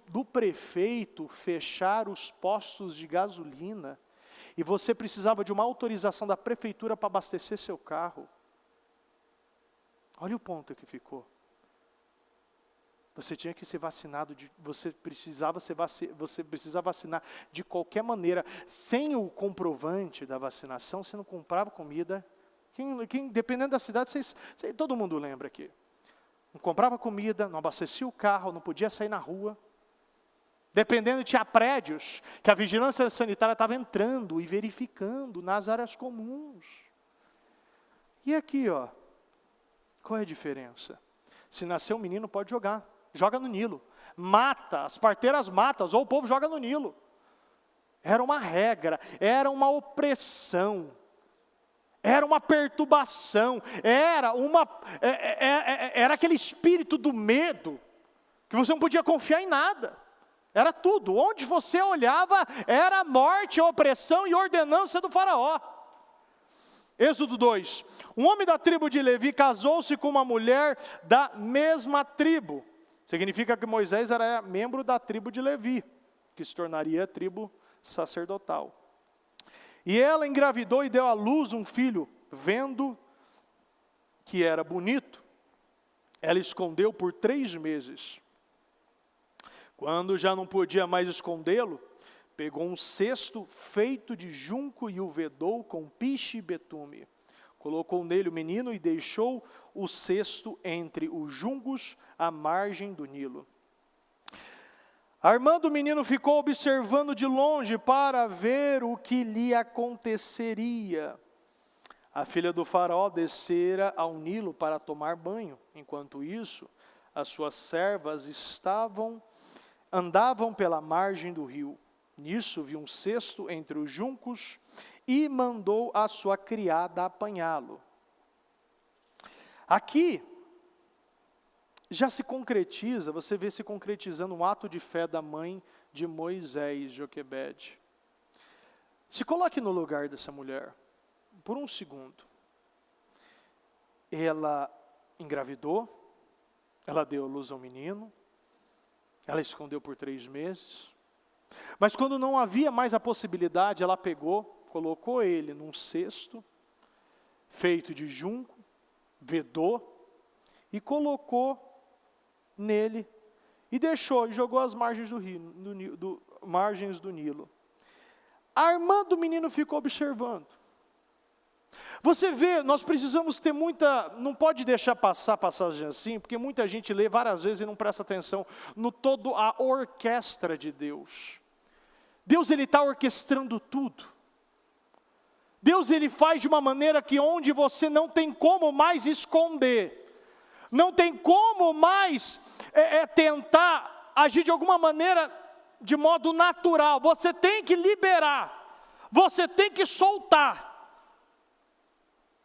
Speaker 1: do prefeito fechar os postos de gasolina, e você precisava de uma autorização da prefeitura para abastecer seu carro. Olha o ponto que ficou. Você tinha que ser vacinado, você precisava vacinar de qualquer maneira. Sem o comprovante da vacinação, você não comprava comida. Dependendo da cidade, todo mundo lembra aqui. Não comprava comida, não abastecia o carro, não podia sair na rua. Dependendo, tinha prédios que a vigilância sanitária estava entrando e verificando nas áreas comuns. E aqui, ó, qual é a diferença? Se nascer um menino, pode jogar. Joga no Nilo. Mata, as parteiras matam, ou o povo joga no Nilo. Era uma regra, era uma opressão, era uma perturbação, era aquele espírito do medo, que você não podia confiar em nada. Era tudo, onde você olhava, era morte, opressão e ordenança do faraó. Êxodo 2, um homem da tribo de Levi casou-se com uma mulher da mesma tribo. Significa que Moisés era membro da tribo de Levi, que se tornaria a tribo sacerdotal. E ela engravidou e deu à luz um filho, vendo que era bonito. Ela escondeu por 3 meses. Quando já não podia mais escondê-lo, pegou um cesto feito de junco e o vedou com piche e betume. Colocou nele o menino e deixou o cesto entre os juncos à margem do Nilo. A irmã do menino ficou observando de longe para ver o que lhe aconteceria. A filha do faraó descera ao Nilo para tomar banho. Enquanto isso, as suas servas andavam pela margem do rio. Nisso viu um cesto entre os juncos e mandou a sua criada apanhá-lo. Aqui, já se concretiza, você vê se concretizando um ato de fé da mãe de Moisés, Joquebede. Se coloque no lugar dessa mulher, por um segundo. Ela engravidou, ela deu à luz ao menino, ela escondeu por 3 meses, mas quando não havia mais a possibilidade, ela colocou ele num cesto, feito de junco, vedou, e colocou nele, e jogou às margens margens do Nilo. A irmã do menino ficou observando. Você vê, nós precisamos ter não pode deixar passar passagem assim, porque muita gente lê várias vezes e não presta atenção no todo a orquestra de Deus. Deus, Ele está orquestrando tudo. Deus, Ele faz de uma maneira que onde você não tem como mais esconder, não tem como mais tentar agir de alguma maneira de modo natural. Você tem que liberar, você tem que soltar.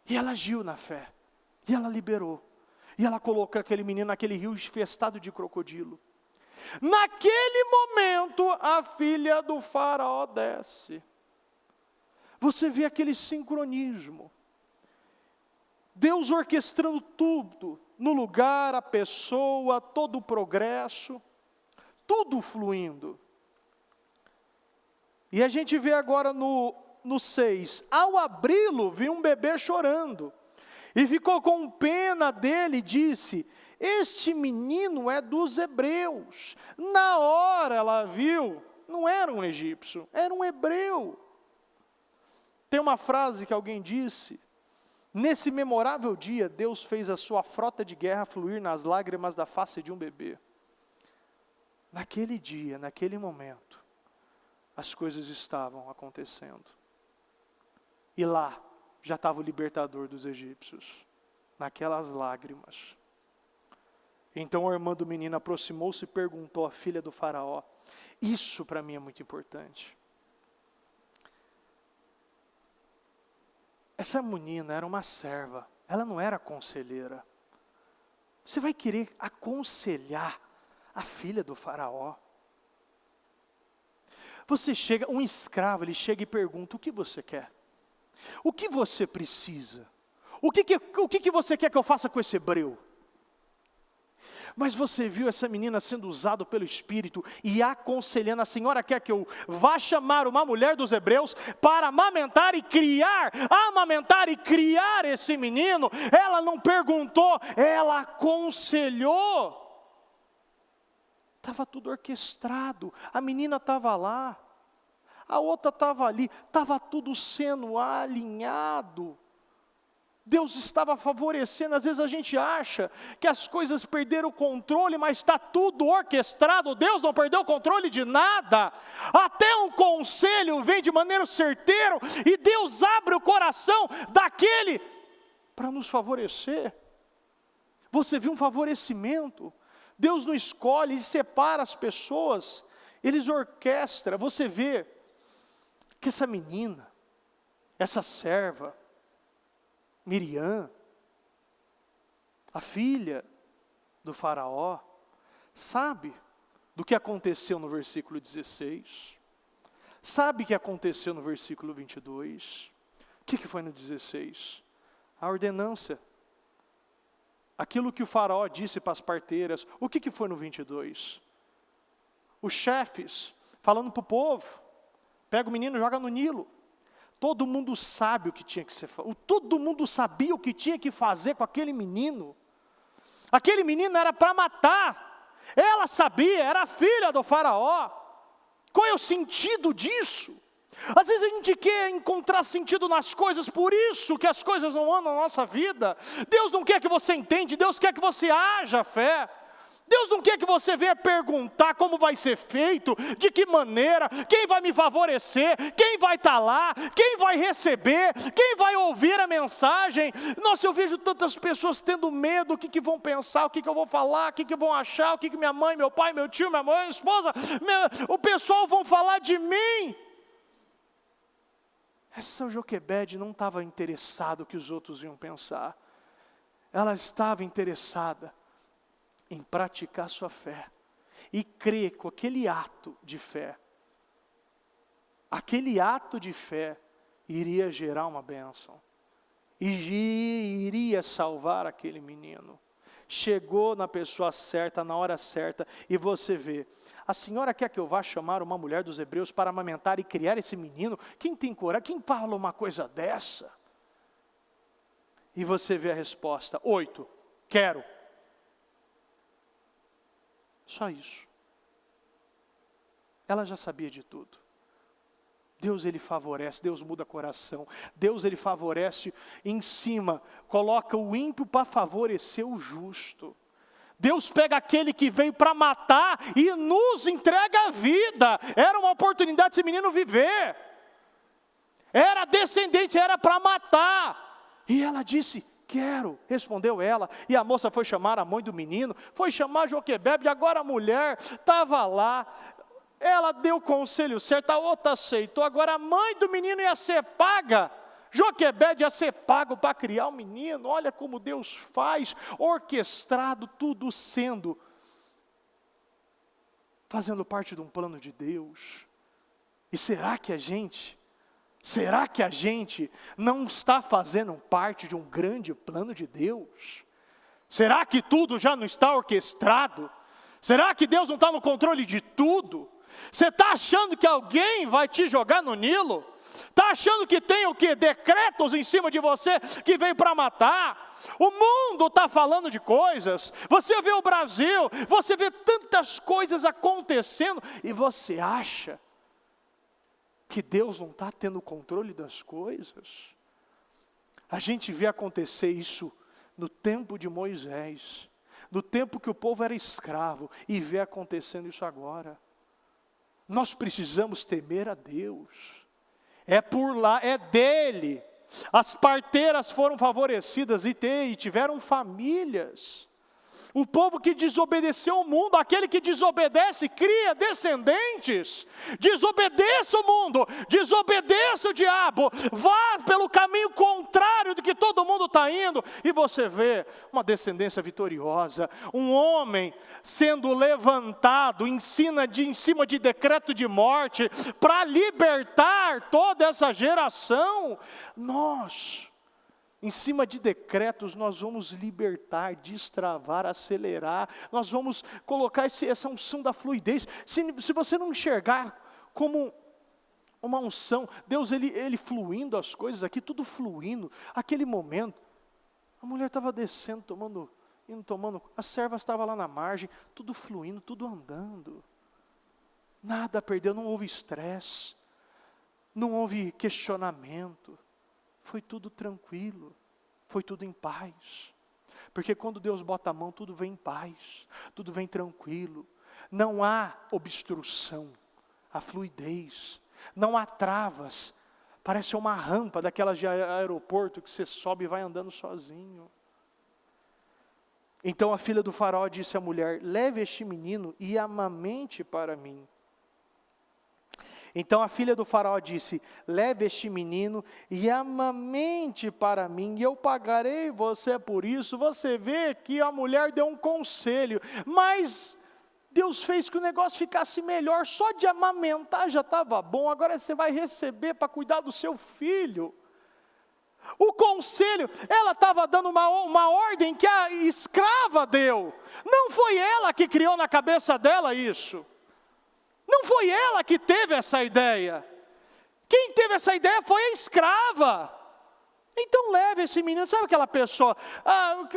Speaker 1: E ela agiu na fé, e ela liberou, e ela colocou aquele menino naquele rio infestado de crocodilo. Naquele momento, a filha do faraó desce. Você vê aquele sincronismo. Deus orquestrando tudo, no lugar, a pessoa, todo o progresso, tudo fluindo. E a gente vê agora no 6, ao abri-lo, viu um bebê chorando. E ficou com pena dele e disse: este menino é dos hebreus. Na hora ela viu, não era um egípcio, era um hebreu. Tem uma frase que alguém disse: nesse memorável dia, Deus fez a sua frota de guerra fluir nas lágrimas da face de um bebê. Naquele dia, naquele momento, as coisas estavam acontecendo. E lá, já estava o libertador dos egípcios, naquelas lágrimas. Então a irmã do menino aproximou-se e perguntou à filha do faraó. Isso para mim é muito importante. Essa menina era uma serva, ela não era conselheira. Você vai querer aconselhar a filha do faraó? Você chega, um escravo, ele chega e pergunta: o que você quer? O que você precisa? O que você quer que eu faça com esse hebreu? Mas você viu essa menina sendo usada pelo Espírito e aconselhando: a senhora quer que eu vá chamar uma mulher dos hebreus para amamentar e criar esse menino? Ela não perguntou, ela aconselhou. Estava tudo orquestrado, a menina estava lá, a outra estava ali, estava tudo sendo alinhado. Deus estava favorecendo. Às vezes a gente acha que as coisas perderam o controle, mas está tudo orquestrado. Deus não perdeu o controle de nada. Até um conselho vem de maneira certeira, e Deus abre o coração daquele para nos favorecer. Você viu um favorecimento? Deus não escolhe e separa as pessoas, eles orquestram. Você vê que essa menina, essa serva, Miriam, a filha do faraó, sabe do que aconteceu no versículo 16, sabe o que aconteceu no versículo 22, o que foi no 16? A ordenança, aquilo que o faraó disse para as parteiras. O que foi no 22? Os chefes falando para o povo: pega o menino e joga no Nilo. Todo mundo sabe o que tinha que ser feito. Todo mundo sabia o que tinha que fazer com aquele menino. Aquele menino era para matar. Ela sabia, era filha do faraó. Qual é o sentido disso? Às vezes a gente quer encontrar sentido nas coisas, por isso que as coisas não andam na nossa vida. Deus não quer que você entenda, Deus quer que você haja fé. Deus não quer que você venha perguntar como vai ser feito, de que maneira, quem vai me favorecer, quem vai estar lá, quem vai receber, quem vai ouvir a mensagem. Nossa, eu vejo tantas pessoas tendo medo: o que vão pensar, o que eu vou falar, o que vão achar, o que minha mãe, meu pai, meu tio, minha mãe, minha esposa, o pessoal vão falar de mim. Essa Joquebede não estava interessada no que os outros iam pensar. Ela estava interessada em praticar sua fé e crer com aquele ato de fé. Aquele ato de fé iria gerar uma bênção e iria salvar aquele menino. Chegou na pessoa certa, na hora certa. E você vê: a senhora quer que eu vá chamar uma mulher dos hebreus para amamentar e criar esse menino? Quem tem coragem? Quem fala uma coisa dessa? E você vê a resposta: 8, quero. Só isso. Ela já sabia de tudo. Deus, ele favorece, Deus muda coração. Deus, ele favorece em cima, coloca o ímpio para favorecer o justo. Deus pega aquele que veio para matar e nos entrega a vida. Era uma oportunidade desse menino viver. Era descendente, era para matar. E ela disse: quero, respondeu ela. E a moça foi chamar a mãe do menino, foi chamar Joquebede. Agora a mulher estava lá, ela deu o conselho certo, a outra aceitou. Agora a mãe do menino ia ser paga, Joquebede ia ser pago para criar o menino. Olha como Deus faz, orquestrado, tudo fazendo parte de um plano de Deus. E será que a gente não está fazendo parte de um grande plano de Deus? Será que tudo já não está orquestrado? Será que Deus não está no controle de tudo? Você está achando que alguém vai te jogar no Nilo? Está achando que tem o quê? Decretos em cima de você que veio para matar? O mundo está falando de coisas, você vê o Brasil, você vê tantas coisas acontecendo, e você acha que Deus não está tendo controle das coisas? A gente vê acontecer isso no tempo de Moisés, no tempo que o povo era escravo, e vê acontecendo isso agora. Nós precisamos temer a Deus. É por lá, é dele. As parteiras foram favorecidas e tiveram famílias. O povo que desobedeceu o mundo, aquele que desobedece, cria descendentes. Desobedeça o mundo, desobedeça o diabo, vá pelo caminho contrário do que todo mundo está indo, e você vê uma descendência vitoriosa, um homem sendo levantado em cima de decreto de morte, para libertar toda essa geração. Nós, em cima de decretos, nós vamos libertar, destravar, acelerar, nós vamos colocar essa unção da fluidez. Se você não enxergar como uma unção, Deus ele fluindo as coisas aqui, tudo fluindo, aquele momento, a mulher estava descendo, tomando, as servas estavam lá na margem, tudo fluindo, tudo andando, nada perdeu, não houve estresse, não houve questionamento, foi tudo tranquilo, foi tudo em paz. Porque quando Deus bota a mão, tudo vem em paz, tudo vem tranquilo. Não há obstrução, há fluidez, não há travas. Parece uma rampa daquelas de aeroporto que você sobe e vai andando sozinho. Então a filha do faraó disse à mulher: leve este menino e amamente para mim. Então a filha do faraó disse: leve este menino e amamente para mim, e eu pagarei você por isso. Você vê que a mulher deu um conselho, mas Deus fez que o negócio ficasse melhor. Só de amamentar já estava bom, agora você vai receber para cuidar do seu filho. O conselho, ela estava dando uma ordem que a escrava deu, não foi ela que criou na cabeça dela isso. Não foi ela que teve essa ideia. Quem teve essa ideia foi a escrava. Então leve esse menino. Sabe aquela pessoa,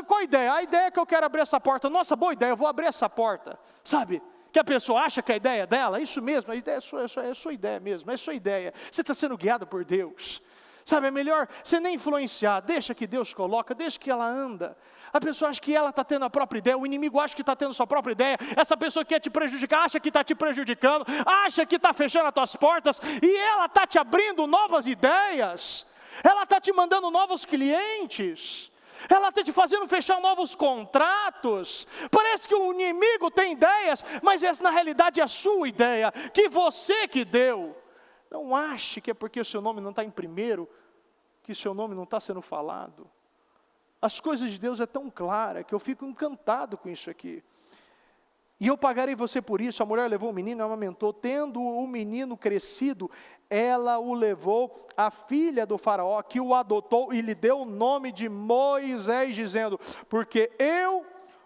Speaker 1: qual a ideia? A ideia é que eu quero abrir essa porta. Nossa, boa ideia, eu vou abrir essa porta. Sabe? Que a pessoa acha que a ideia é dela. Isso mesmo, a ideia é sua ideia mesmo. É sua ideia. Você está sendo guiado por Deus. Sabe, é melhor você nem influenciar. Deixa que Deus coloca, deixa que ela anda. A pessoa acha que ela está tendo a própria ideia, o inimigo acha que está tendo a sua própria ideia, essa pessoa que quer te prejudicar, acha que está te prejudicando, acha que está fechando as tuas portas, e ela está te abrindo novas ideias, ela está te mandando novos clientes, ela está te fazendo fechar novos contratos. Parece que o inimigo tem ideias, mas essa na realidade é a sua ideia, que você que deu. Não ache que é porque o seu nome não está em primeiro, que o seu nome não está sendo falado. As coisas de Deus é tão clara que eu fico encantado com isso aqui. E eu pagarei você por isso. A mulher levou o menino e amamentou. Tendo o menino crescido, ela o levou à filha do faraó, que o adotou e lhe deu o nome de Moisés, dizendo: porque eu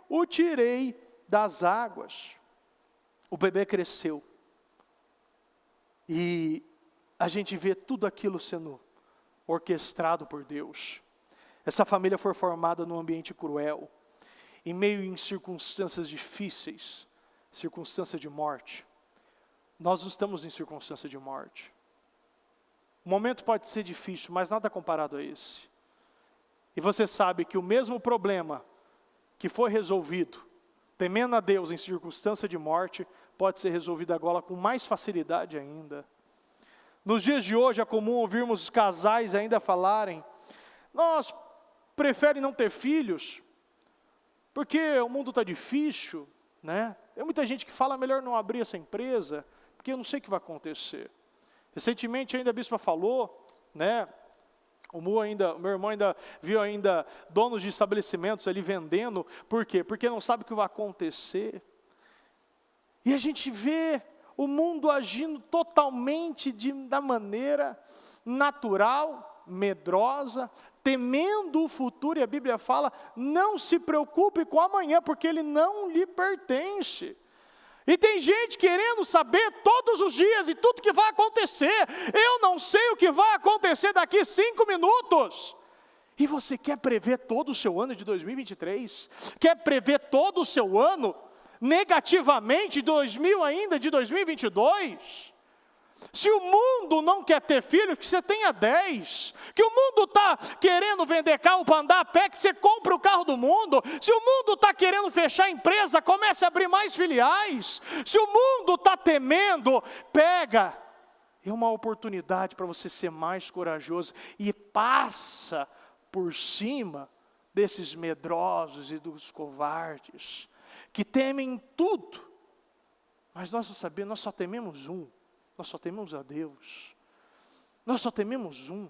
Speaker 1: o tirei das águas. O bebê cresceu. E a gente vê tudo aquilo sendo orquestrado por Deus. Essa família foi formada num ambiente cruel, em meio em circunstâncias difíceis, circunstância de morte. Nós não estamos em circunstância de morte. O momento pode ser difícil, mas nada comparado a esse. E você sabe que o mesmo problema que foi resolvido, temendo a Deus em circunstância de morte, pode ser resolvido agora com mais facilidade ainda. Nos dias de hoje é comum ouvirmos os casais ainda falarem: nós preferem não ter filhos, porque o mundo está difícil, né? Tem muita gente que fala: melhor não abrir essa empresa, porque eu não sei o que vai acontecer. Recentemente ainda a bispa falou, né? Meu irmão ainda viu donos de estabelecimentos ali vendendo. Por quê? Porque não sabe o que vai acontecer. E a gente vê o mundo agindo totalmente da maneira natural, medrosa, temendo o futuro, e a Bíblia fala: não se preocupe com amanhã, porque ele não lhe pertence. E tem gente querendo saber todos os dias e tudo que vai acontecer. Eu não sei o que vai acontecer daqui 5 minutos. E você quer prever todo o seu ano de 2023? Quer prever todo o seu ano negativamente, de 2022? Se o mundo não quer ter filho, que você tenha 10. Que o mundo está querendo vender carro para andar a pé, que você compre o carro do mundo. Se o mundo está querendo fechar a empresa, comece a abrir mais filiais. Se o mundo está temendo, pega. É uma oportunidade para você ser mais corajoso e passa por cima desses medrosos e dos covardes, que temem tudo. Mas nós não sabemos, nós só tememos um. Nós só tememos a Deus. Nós só tememos um.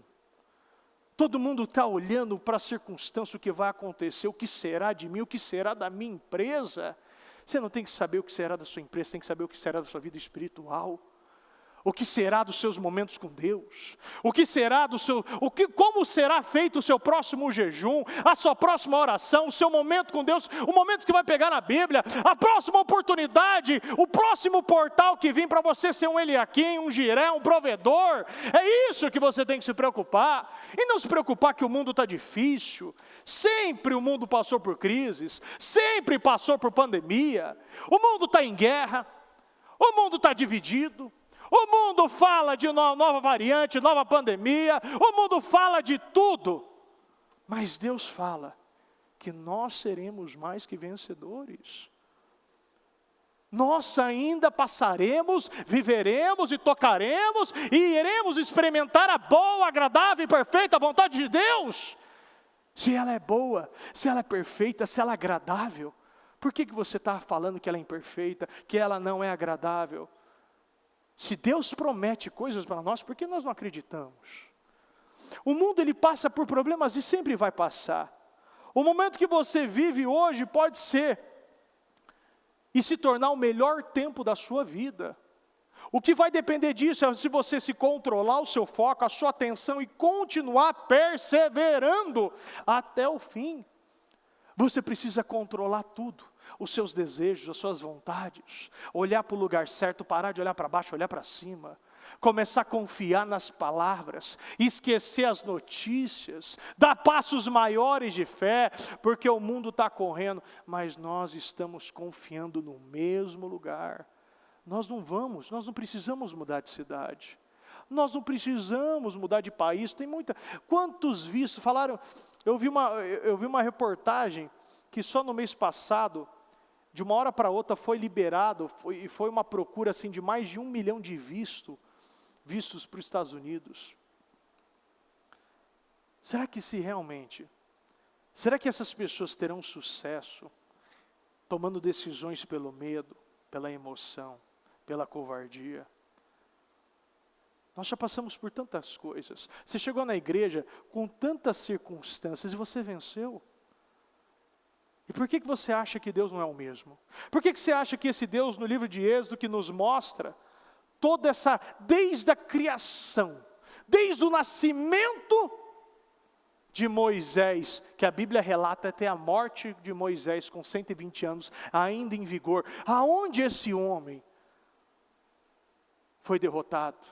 Speaker 1: Todo mundo está olhando para a circunstância, o que vai acontecer, o que será de mim, o que será da minha empresa. Você não tem que saber o que será da sua empresa, você tem que saber o que será da sua vida espiritual. O que será dos seus momentos com Deus? O que será como será feito o seu próximo jejum, a sua próxima oração, o seu momento com Deus, o momento que vai pegar na Bíblia, a próxima oportunidade, o próximo portal que vem para você ser um Eliaquim, um Jiré, um provedor. É isso que você tem que se preocupar. E não se preocupar que o mundo está difícil. Sempre o mundo passou por crises, sempre passou por pandemia. O mundo está em guerra, o mundo está dividido. O mundo fala de nova variante, nova pandemia, o mundo fala de tudo, mas Deus fala que nós seremos mais que vencedores. Nós ainda passaremos, viveremos e tocaremos e iremos experimentar a boa, agradável e perfeita vontade de Deus. Se ela é boa, se ela é perfeita, se ela é agradável, por que você está falando que ela é imperfeita, que ela não é agradável? Se Deus promete coisas para nós, por que nós não acreditamos? O mundo ele passa por problemas e sempre vai passar. O momento que você vive hoje pode ser e se tornar o melhor tempo da sua vida. O que vai depender disso é se você se controlar o seu foco, a sua atenção e continuar perseverando até o fim. Você precisa controlar tudo. Os seus desejos, as suas vontades, olhar para o lugar certo, parar de olhar para baixo, olhar para cima, começar a confiar nas palavras, esquecer as notícias, dar passos maiores de fé, porque o mundo está correndo, mas nós estamos confiando no mesmo lugar. Nós não precisamos mudar de cidade, nós não precisamos mudar de país. Tem quantos vistos, falaram, eu vi uma reportagem, que só no mês passado, de uma hora para outra foi liberado, foi uma procura assim, de mais de 1 milhão de vistos para os Estados Unidos. Será que será que essas pessoas terão sucesso, tomando decisões pelo medo, pela emoção, pela covardia? Nós já passamos por tantas coisas. Você chegou na igreja com tantas circunstâncias e você venceu. E por que você acha que Deus não é o mesmo? Por que você acha que esse Deus no livro de Êxodo que nos mostra toda desde a criação, desde o nascimento de Moisés, que a Bíblia relata até a morte de Moisés com 120 anos, ainda em vigor, aonde esse homem foi derrotado?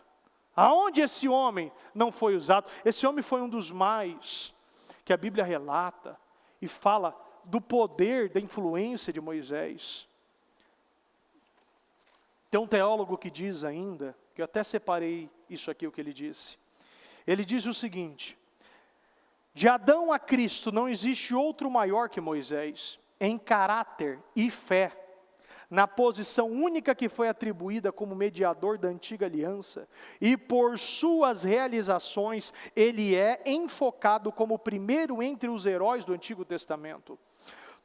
Speaker 1: Aonde esse homem não foi usado? Esse homem foi um dos mais, que a Bíblia relata e fala do poder, da influência de Moisés. Tem um teólogo que diz ainda, que eu até separei isso aqui, o que ele disse. Ele diz o seguinte: de Adão a Cristo não existe outro maior que Moisés, em caráter e fé, na posição única que foi atribuída como mediador da antiga aliança, e por suas realizações, ele é enfocado como o primeiro entre os heróis do Antigo Testamento.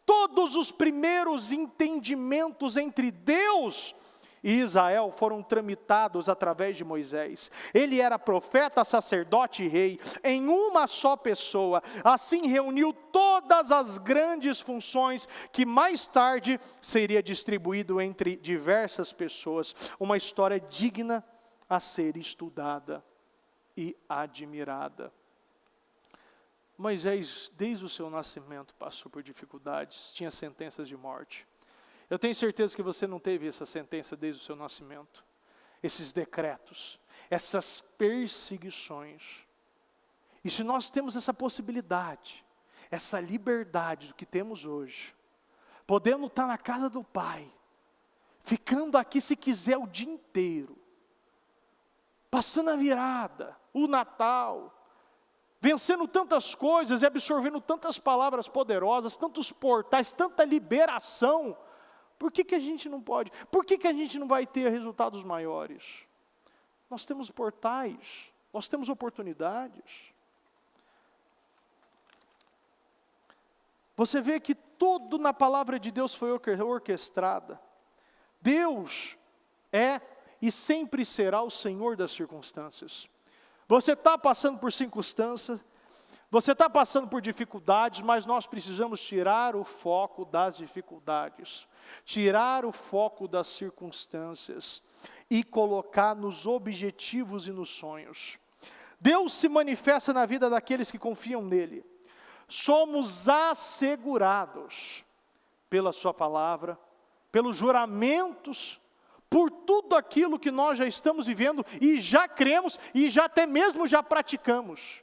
Speaker 1: Todos os primeiros entendimentos entre Deus e Israel foram tramitados através de Moisés. Ele era profeta, sacerdote e rei, em uma só pessoa. Assim reuniu todas as grandes funções que mais tarde seria distribuído entre diversas pessoas. Uma história digna a ser estudada e admirada. Moisés, desde o seu nascimento, passou por dificuldades, tinha sentenças de morte. Eu tenho certeza que você não teve essa sentença desde o seu nascimento. Esses decretos, essas perseguições. E se nós temos essa possibilidade, essa liberdade do que temos hoje, podendo estar na casa do Pai, ficando aqui se quiser o dia inteiro, passando a virada, o Natal, vencendo tantas coisas e absorvendo tantas palavras poderosas, tantos portais, tanta liberação, por que a gente não pode? Por que a gente não vai ter resultados maiores? Nós temos portais, nós temos oportunidades. Você vê que tudo na palavra de Deus foi orquestrada. Deus é e sempre será o Senhor das circunstâncias. Você está passando por circunstâncias, você está passando por dificuldades, mas nós precisamos tirar o foco das dificuldades, tirar o foco das circunstâncias e colocar nos objetivos e nos sonhos. Deus se manifesta na vida daqueles que confiam nele. Somos assegurados pela sua palavra, pelos juramentos, por tudo aquilo que nós já estamos vivendo e já cremos e já até mesmo já praticamos.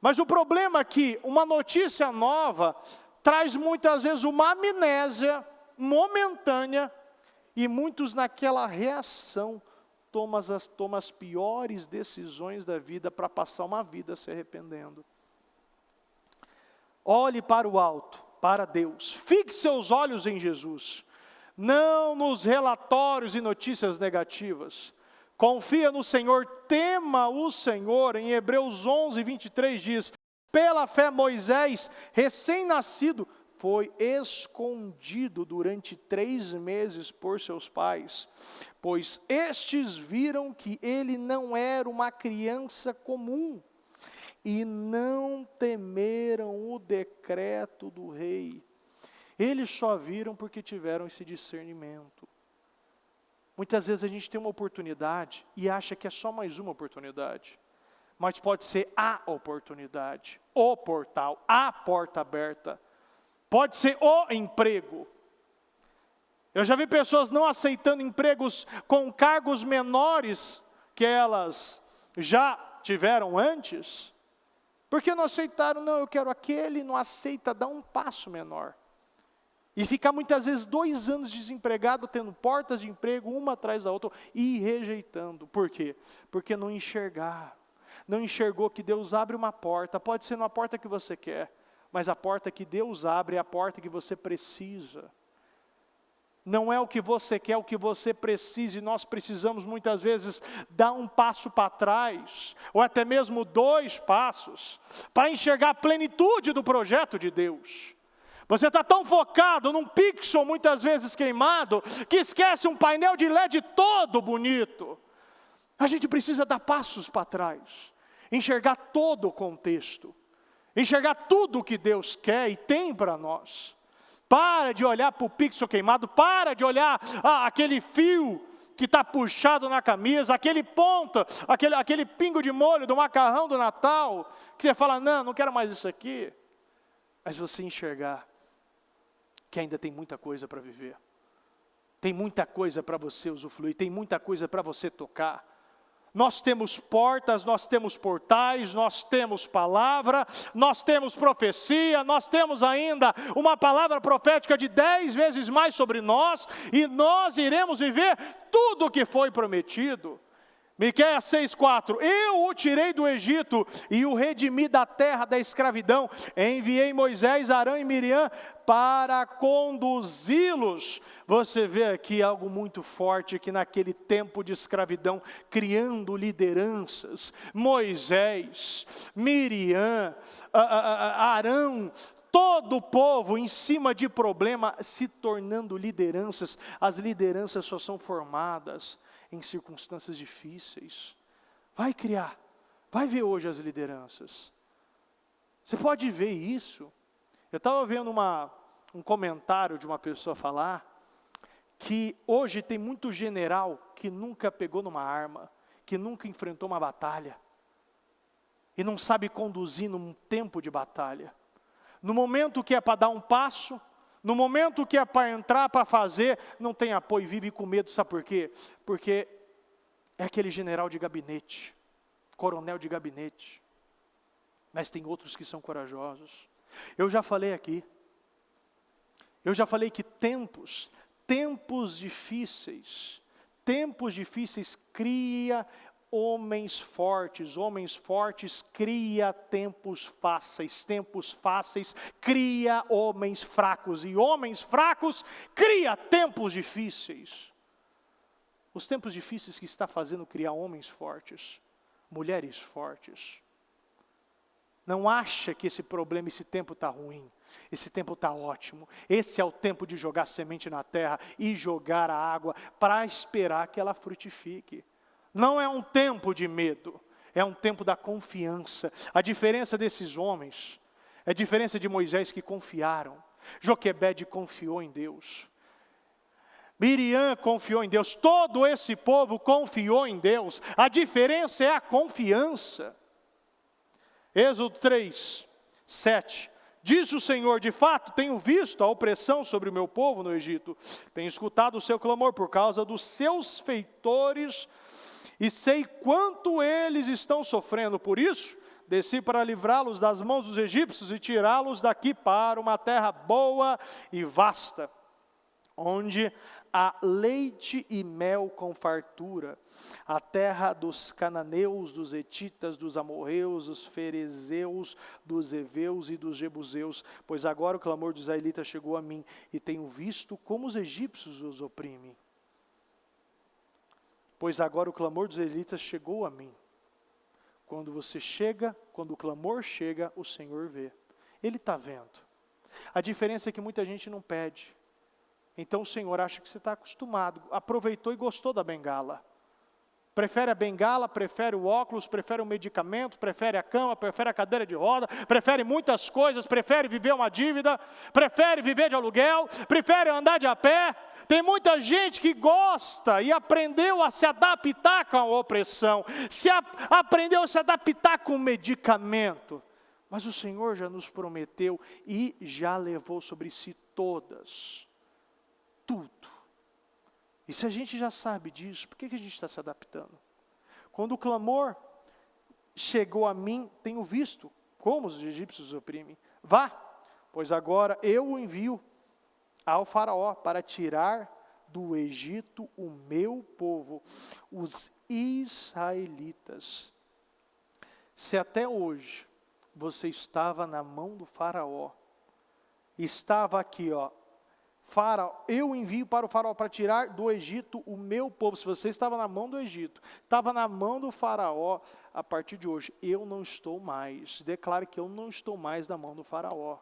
Speaker 1: Mas o problema é que uma notícia nova traz muitas vezes uma amnésia momentânea e muitos naquela reação tomam as piores decisões da vida para passar uma vida se arrependendo. Olhe para o alto, para Deus, fixe seus olhos em Jesus, não nos relatórios e notícias negativas. Confia no Senhor, tema o Senhor. Em Hebreus 11, 23 diz, pela fé Moisés, recém-nascido, foi escondido durante 3 meses por seus pais, pois estes viram que ele não era uma criança comum, e não temeram o decreto do rei. Eles só viram porque tiveram esse discernimento. Muitas vezes a gente tem uma oportunidade e acha que é só mais uma oportunidade. Mas pode ser a oportunidade, o portal, a porta aberta. Pode ser o emprego. Eu já vi pessoas não aceitando empregos com cargos menores que elas já tiveram antes. Porque não aceitaram, não, eu quero aquele, não aceita dar um passo menor. E ficar muitas vezes 2 anos desempregado, tendo portas de emprego, uma atrás da outra, e rejeitando. Por quê? Porque não enxergou que Deus abre uma porta, pode ser uma porta que você quer, mas a porta que Deus abre é a porta que você precisa. Não é o que você quer, é o que você precisa, e nós precisamos muitas vezes dar um passo para trás, ou até mesmo 2 passos, para enxergar a plenitude do projeto de Deus. Você está tão focado num pixel muitas vezes queimado, que esquece um painel de LED todo bonito. A gente precisa dar passos para trás, enxergar todo o contexto, enxergar tudo o que Deus quer e tem para nós. Para de olhar para o pixel queimado, para de olhar aquele fio que está puxado na camisa, aquele ponto, aquele pingo de molho do macarrão do Natal, que você fala, não quero mais isso aqui. Mas você enxergar que ainda tem muita coisa para viver, tem muita coisa para você usufruir, tem muita coisa para você tocar. Nós temos portas, nós temos portais, nós temos palavra, nós temos profecia, nós temos ainda uma palavra profética de 10 vezes mais sobre nós, e nós iremos viver tudo o que foi prometido. Miqueias 6,4, eu o tirei do Egito e o redimi da terra da escravidão, enviei Moisés, Arão e Miriam para conduzi-los. Você vê aqui algo muito forte, que naquele tempo de escravidão, criando lideranças, Moisés, Miriam, Arão, todo o povo em cima de problema, se tornando lideranças. As lideranças só são formadas em circunstâncias difíceis. Vai criar, vai ver hoje as lideranças. Você pode ver isso. Eu estava vendo um comentário de uma pessoa falar que hoje tem muito general que nunca pegou numa arma, que nunca enfrentou uma batalha, e não sabe conduzir num tempo de batalha. No momento que é para dar um passo, No momento que é para entrar, para fazer, não tem apoio, vive com medo, sabe por quê? Porque é aquele general de gabinete, coronel de gabinete. Mas tem outros que são corajosos. Eu já falei aqui, que tempos difíceis cria homens fortes cria tempos fáceis cria homens fracos, e homens fracos cria tempos difíceis. Os tempos difíceis que está fazendo criar homens fortes, mulheres fortes. Não acha que esse problema, esse tempo está ruim. Esse tempo está ótimo. Esse é o tempo de jogar semente na terra e jogar a água para esperar que ela frutifique. Não é um tempo de medo, é um tempo da confiança. A diferença desses homens é a diferença de Moisés, que confiaram. Joquebede confiou em Deus. Miriam confiou em Deus. Todo esse povo confiou em Deus. A diferença é a confiança. Êxodo 3, 7. Diz o Senhor: de fato tenho visto a opressão sobre o meu povo no Egito. Tenho escutado o seu clamor por causa dos seus feitores e sei quanto eles estão sofrendo. Por isso, desci para livrá-los das mãos dos egípcios e tirá-los daqui para uma terra boa e vasta, onde há leite e mel com fartura, a terra dos cananeus, dos hetitas, dos amorreus, dos ferezeus, dos heveus e dos jebuseus. Pois agora o clamor dos israelitas chegou a mim, e tenho visto como os egípcios os oprimem. Pois agora o clamor dos israelitas chegou a mim. Quando o clamor chega, o Senhor vê. Ele está vendo. A diferença é que muita gente não pede. Então o Senhor acha que você está acostumado, aproveitou e gostou da bengala. Prefere a bengala, prefere o óculos, prefere o medicamento, prefere a cama, prefere a cadeira de roda, prefere muitas coisas, prefere viver uma dívida, prefere viver de aluguel, prefere andar de a pé. Tem muita gente que gosta e aprendeu a se adaptar com a opressão, aprendeu a se adaptar com o medicamento. Mas o Senhor já nos prometeu e já levou sobre si todas. Tudo. E se a gente já sabe disso, por que a gente está se adaptando? Quando o clamor chegou a mim, tenho visto como os egípcios oprimem. Vá, pois agora eu o envio ao faraó para tirar do Egito o meu povo, os israelitas. Se até hoje você estava na mão do faraó, estava aqui, Faraó, eu envio para o faraó para tirar do Egito o meu povo. Se você estava na mão do Egito, estava na mão do faraó, a partir de hoje, eu não estou mais. Declare que eu não estou mais na mão do faraó.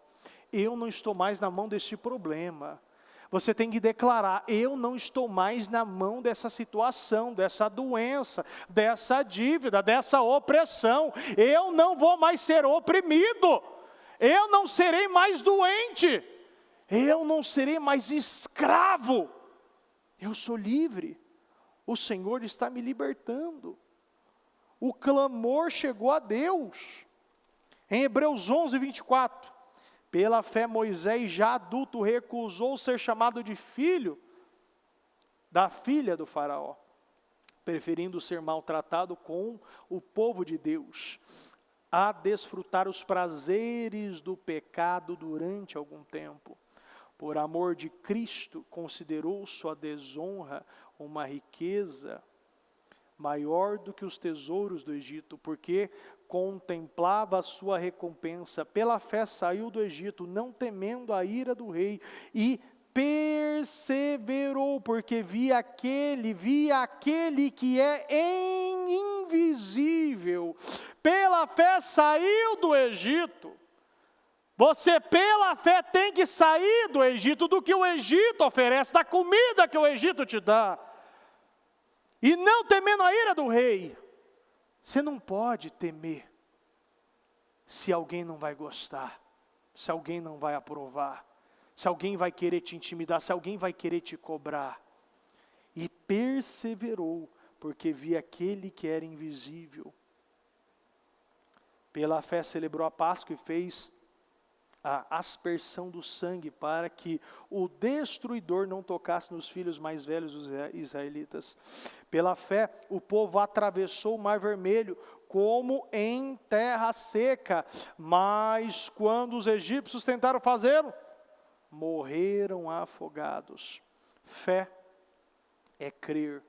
Speaker 1: Eu não estou mais na mão deste problema. Você tem que declarar: eu não estou mais na mão dessa situação, dessa doença, dessa dívida, dessa opressão. Eu não vou mais ser oprimido. Eu não serei mais doente. Eu não serei mais escravo. Eu sou livre. O Senhor está me libertando. O clamor chegou a Deus. Em Hebreus 11, 24. Pela fé Moisés, já adulto, recusou ser chamado de filho da filha do faraó, preferindo ser maltratado com o povo de Deus, a desfrutar os prazeres do pecado durante algum tempo. Por amor de Cristo, considerou sua desonra uma riqueza maior do que os tesouros do Egito, porque contemplava a sua recompensa. Pela fé saiu do Egito, não temendo a ira do rei, e perseverou, porque via aquele que é invisível. Pela fé saiu do Egito. Você pela fé tem que sair do Egito, do que o Egito oferece, da comida que o Egito te dá. E não temendo a ira do rei. Você não pode temer se alguém não vai gostar, se alguém não vai aprovar, se alguém vai querer te intimidar, se alguém vai querer te cobrar. E perseverou, porque via aquele que era invisível. Pela fé celebrou a Páscoa e fez a aspersão do sangue, para que o destruidor não tocasse nos filhos mais velhos dos israelitas. Pela fé, o povo atravessou o Mar Vermelho como em terra seca, mas quando os egípcios tentaram fazê-lo, morreram afogados. Fé é crer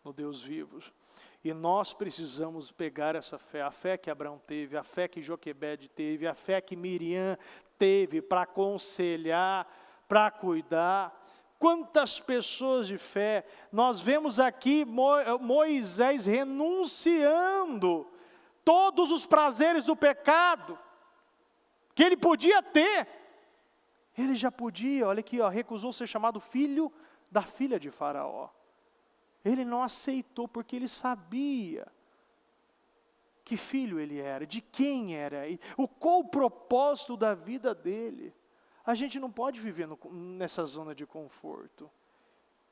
Speaker 1: no Deus vivo. E nós precisamos pegar essa fé, a fé que Abraão teve, a fé que Joquebede teve, a fé que Miriam teve para aconselhar, para cuidar. Quantas pessoas de fé, nós vemos aqui Moisés renunciando todos os prazeres do pecado, que ele podia ter. Ele já podia, olha aqui, recusou ser chamado filho da filha de Faraó. Ele não aceitou porque ele sabia que filho ele era, de quem era, qual o propósito da vida dele. A gente não pode viver nessa zona de conforto.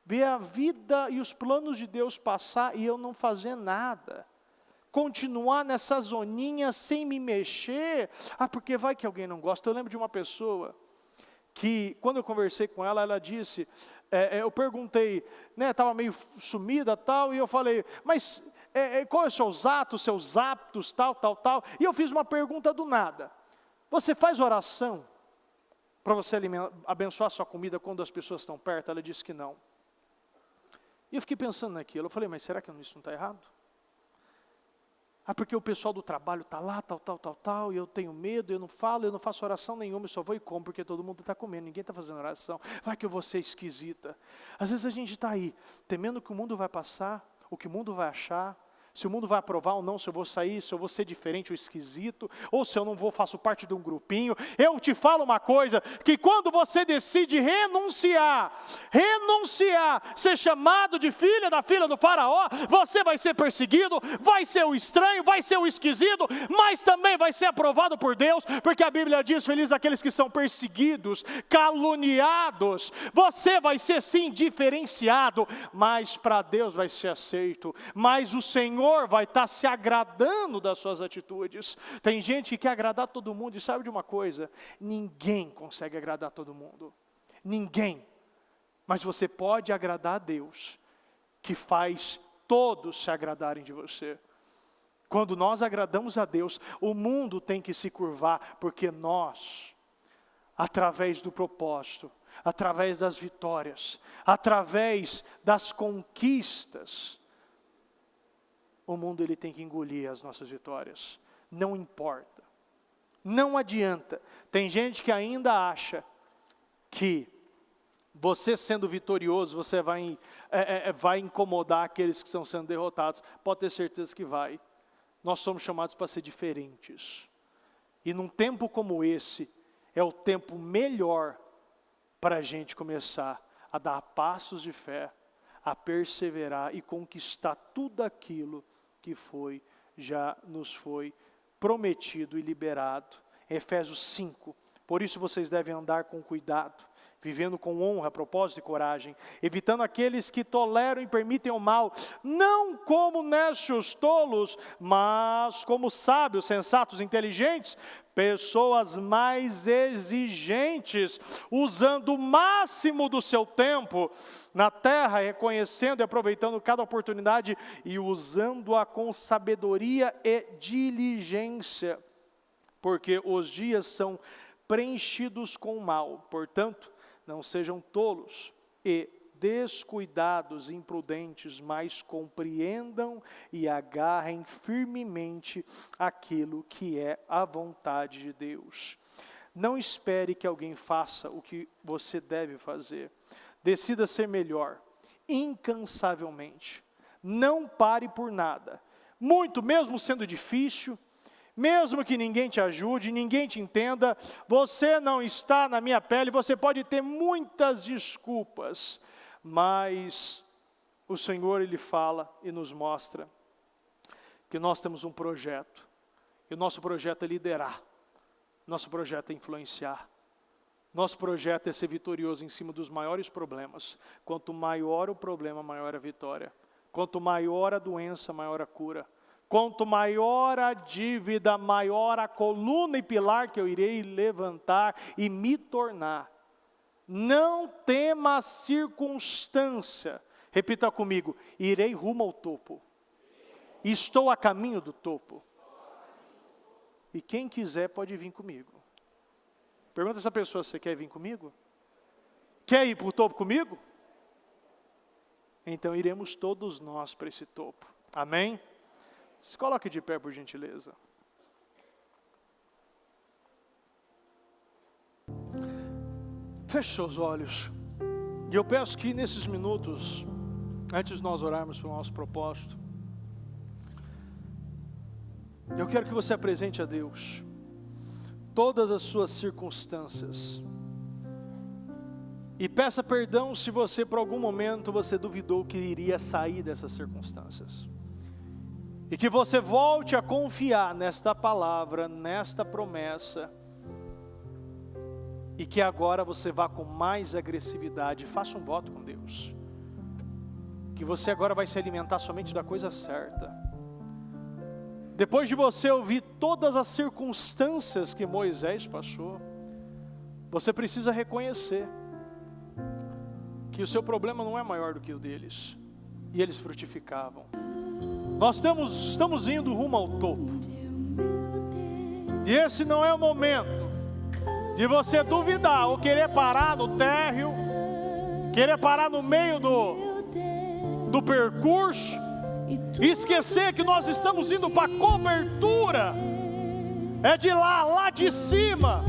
Speaker 1: Ver a vida e os planos de Deus passar e eu não fazer nada. Continuar nessa zoninha sem me mexer. Porque vai que alguém não gosta. Eu lembro de uma pessoa que, quando eu conversei com ela, ela disse, eu perguntei, estava meio sumida tal, e eu falei, mas qual é os seus hábitos, tal, e eu fiz uma pergunta do nada, você faz oração para você abençoar a sua comida quando as pessoas estão perto? Ela disse que não. E eu fiquei pensando naquilo, eu falei, mas será que isso não está errado? Porque o pessoal do trabalho está lá, tal, e eu tenho medo, eu não faço oração nenhuma, eu só vou e como, porque todo mundo está comendo, ninguém está fazendo oração, vai que eu vou ser esquisita. Às vezes a gente está aí, temendo que o mundo vai passar, o que o mundo vai achar, se o mundo vai aprovar ou não, se eu vou sair, se eu vou ser diferente ou esquisito, ou se eu não vou, faço parte de um grupinho. Eu te falo uma coisa, que quando você decide renunciar, ser chamado de filha da filha do Faraó, você vai ser perseguido, vai ser o estranho, vai ser o esquisito, mas também vai ser aprovado por Deus, porque a Bíblia diz, felizes aqueles que são perseguidos, caluniados. Você vai ser sim diferenciado, mas para Deus vai ser aceito, mas o Senhor vai estar se agradando das suas atitudes. Tem gente que quer agradar todo mundo, e sabe de uma coisa? Ninguém consegue agradar todo mundo. Ninguém. Mas você pode agradar a Deus, que faz todos se agradarem de você. Quando nós agradamos a Deus, o mundo tem que se curvar, porque nós, através do propósito, através das vitórias, através das conquistas, o mundo ele tem que engolir as nossas vitórias. Não importa. Não adianta. Tem gente que ainda acha que você sendo vitorioso, você vai incomodar aqueles que estão sendo derrotados. Pode ter certeza que vai. Nós somos chamados para ser diferentes. E num tempo como esse, é o tempo melhor para a gente começar a dar passos de fé, a perseverar e conquistar tudo aquilo que já nos foi prometido e liberado. Efésios 5, por isso vocês devem andar com cuidado, vivendo com honra, propósito e coragem, evitando aqueles que toleram e permitem o mal, não como necios tolos, mas como sábios, sensatos, inteligentes, pessoas mais exigentes, usando o máximo do seu tempo na terra, reconhecendo e aproveitando cada oportunidade e usando-a com sabedoria e diligência, porque os dias são preenchidos com o mal. Portanto, não sejam tolos e descuidados, imprudentes, mas compreendam e agarrem firmemente aquilo que é a vontade de Deus. Não espere que alguém faça o que você deve fazer. Decida ser melhor, incansavelmente. Não pare por nada. Muito, mesmo sendo difícil, mesmo que ninguém te ajude, ninguém te entenda, você não está na minha pele, você pode ter muitas desculpas, mas o Senhor, Ele fala e nos mostra que nós temos um projeto, e o nosso projeto é liderar, nosso projeto é influenciar, nosso projeto é ser vitorioso em cima dos maiores problemas. Quanto maior o problema, maior a vitória. Quanto maior a doença, maior a cura. Quanto maior a dívida, maior a coluna e pilar que eu irei levantar e me tornar. Não tema a circunstância. Repita comigo: irei rumo ao topo. Estou a caminho do topo. E quem quiser pode vir comigo. Pergunta essa pessoa: você quer vir comigo? Quer ir para o topo comigo? Então iremos todos nós para esse topo. Amém? Se coloque de pé, por gentileza. Feche seus olhos. E eu peço que nesses minutos, antes de nós orarmos para o nosso propósito, eu quero que você apresente a Deus todas as suas circunstâncias. E peça perdão se você, por algum momento, você duvidou que iria sair dessas circunstâncias. E que você volte a confiar nesta palavra, nesta promessa. E que agora você vá com mais agressividade. Faça um voto com Deus. Que você agora vai se alimentar somente da coisa certa. Depois de você ouvir todas as circunstâncias que Moisés passou, você precisa reconhecer que o seu problema não é maior do que o deles. E eles frutificavam. Nós estamos indo rumo ao topo. E esse não é o momento de você duvidar ou querer parar no térreo, querer parar no meio do percurso, e esquecer que nós estamos indo para a cobertura. É de lá de cima,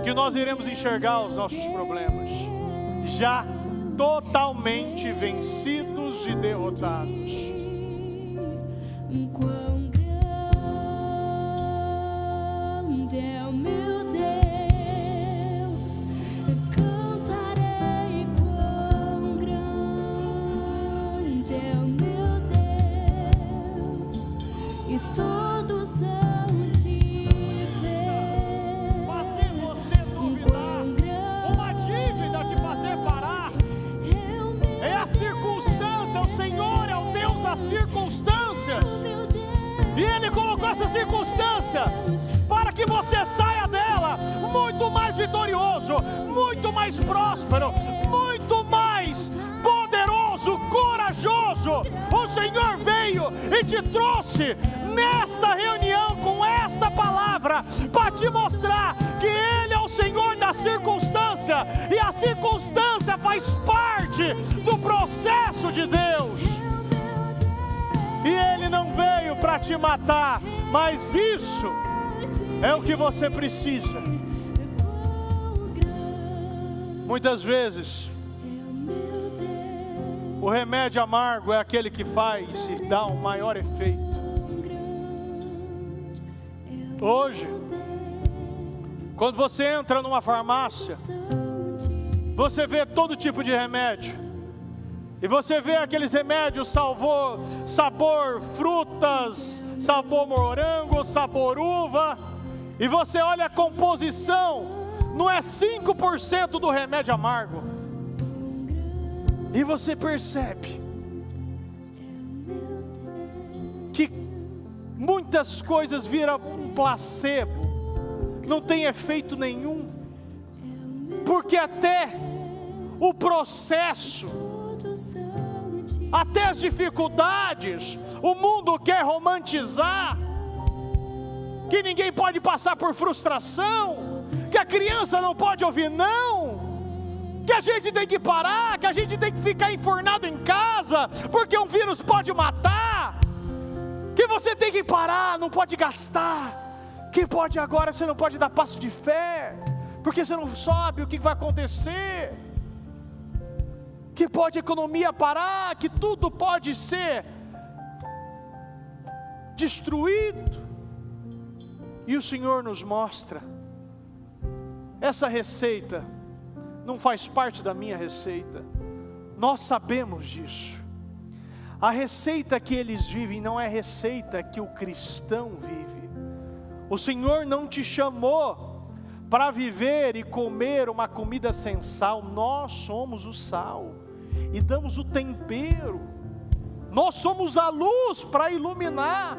Speaker 1: que nós iremos enxergar os nossos problemas, já totalmente vencidos e derrotados.
Speaker 2: Quão grande é o meu Deus, eu cantarei. Quão grande é o meu Deus, e todos hão de ver.
Speaker 1: Fazer você duvidar, uma dívida te fazer parar, é a circunstância. O Senhor é o Deus da circunstância, e Ele colocou essa circunstância para que você saia dela muito mais vitorioso, muito mais próspero, muito mais poderoso, corajoso. O Senhor veio e te trouxe nesta reunião com esta palavra para te mostrar que Ele é o Senhor da circunstância, e a circunstância faz parte do processo de Deus. E Ele não veio para te matar, mas isso é o que você precisa. Muitas vezes o remédio amargo é aquele que faz e dá um maior efeito. Hoje, quando você entra numa farmácia, você vê todo tipo de remédio. E você vê aqueles remédios sabor frutas, sabor morango, sabor uva. E você olha a composição, não é 5% do remédio amargo. E você percebe que muitas coisas viram um placebo, não tem efeito nenhum. Porque até o processo, até as dificuldades, o mundo quer romantizar, que ninguém pode passar por frustração, que a criança não pode ouvir não, que a gente tem que parar, que a gente tem que ficar enfornado em casa, porque um vírus pode matar, que você tem que parar, não pode gastar, que pode agora, você não pode dar passo de fé, porque você não sabe o que vai acontecer, que pode a economia parar, que tudo pode ser destruído. E o Senhor nos mostra, essa receita não faz parte da minha receita, nós sabemos disso. A receita que eles vivem não é a receita que o cristão vive. O Senhor não te chamou para viver e comer uma comida sem sal. Nós somos o sal e damos o tempero. Nós somos a luz para iluminar.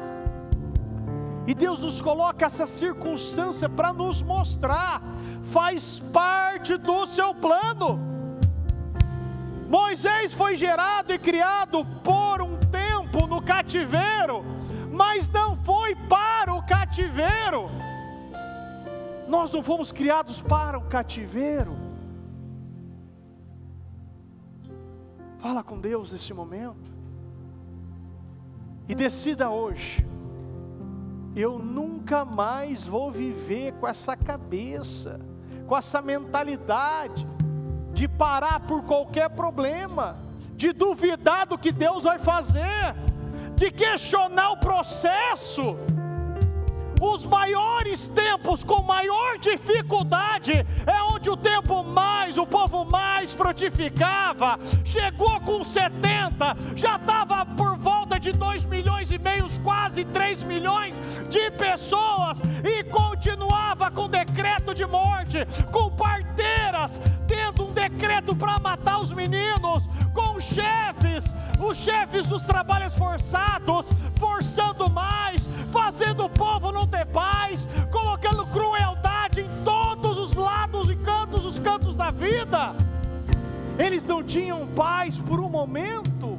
Speaker 1: E Deus nos coloca essa circunstância para nos mostrar, faz parte do seu plano. Moisés foi gerado e criado por um tempo no cativeiro, mas não foi para o cativeiro. Nós não fomos criados para o cativeiro. Fala com Deus nesse momento e decida hoje: eu nunca mais vou viver com essa cabeça, com essa mentalidade de parar por qualquer problema, de duvidar do que Deus vai fazer, de questionar o processo. Os maiores tempos com maior dificuldade é onde o povo mais frutificava. Chegou com 70, já estava por volta de 2,5 milhões, quase 3 milhões de pessoas, e continuava com decreto de morte, com parteiras tendo um decreto para matar os meninos, com os chefes dos trabalhos forçados, forçando mais, fazendo o povo não ter paz, colocando crueldade em todos os lados e os cantos da vida. Eles não tinham paz por um momento,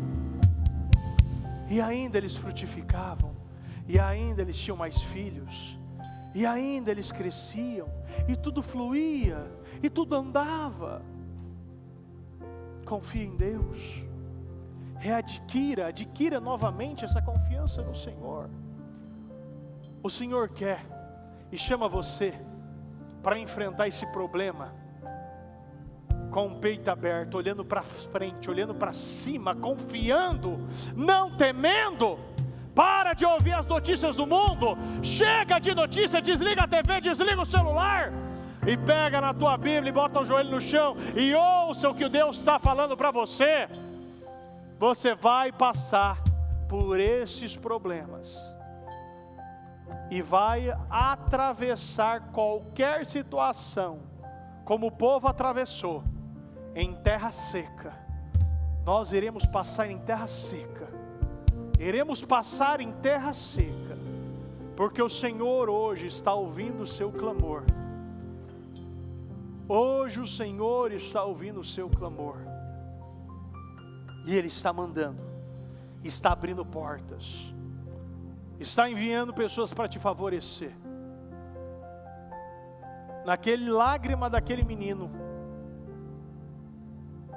Speaker 1: e ainda eles frutificavam, e ainda eles tinham mais filhos, e ainda eles cresciam, e tudo fluía, e tudo andava. Confie em Deus, adquira novamente essa confiança no Senhor. O Senhor quer e chama você para enfrentar esse problema com o peito aberto, olhando para frente, olhando para cima, confiando, não temendo. Para de ouvir as notícias do mundo, chega de notícia, desliga a TV, desliga o celular, e pega na tua Bíblia e bota o joelho no chão, e ouça o que Deus está falando para você. Você vai passar por esses problemas, e vai atravessar qualquer situação, como o povo atravessou, em terra seca. Nós iremos passar em terra seca, porque o Senhor hoje está ouvindo o seu clamor. Hoje o Senhor está ouvindo o seu clamor, e Ele está mandando, está abrindo portas, está enviando pessoas para te favorecer. Naquele lágrima daquele menino,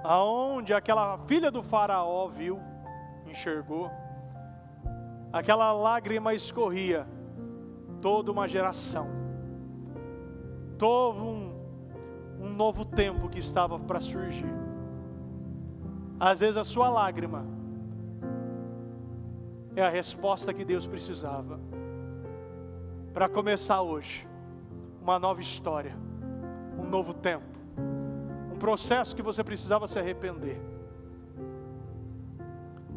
Speaker 1: aonde aquela filha do faraó viu, enxergou, aquela lágrima escorria toda uma geração, todo um novo tempo que estava para surgir. Às vezes a sua lágrima é a resposta que Deus precisava para começar hoje uma nova história, um novo tempo, um processo que você precisava se arrepender.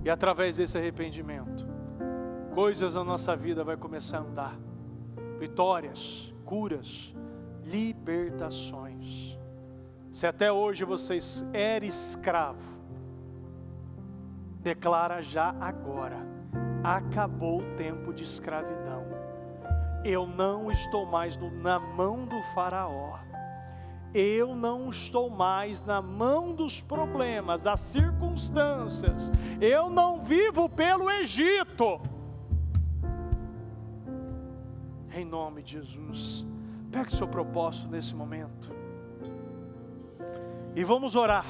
Speaker 1: E através desse arrependimento, coisas na nossa vida vai começar a andar. Vitórias, curas, libertações. Se até hoje você era escravo, declara já agora: acabou o tempo de escravidão. Eu não estou mais na mão do faraó. Eu não estou mais na mão dos problemas, das circunstâncias. Eu não vivo pelo Egito. Em nome de Jesus, pegue o seu propósito nesse momento, e vamos orar.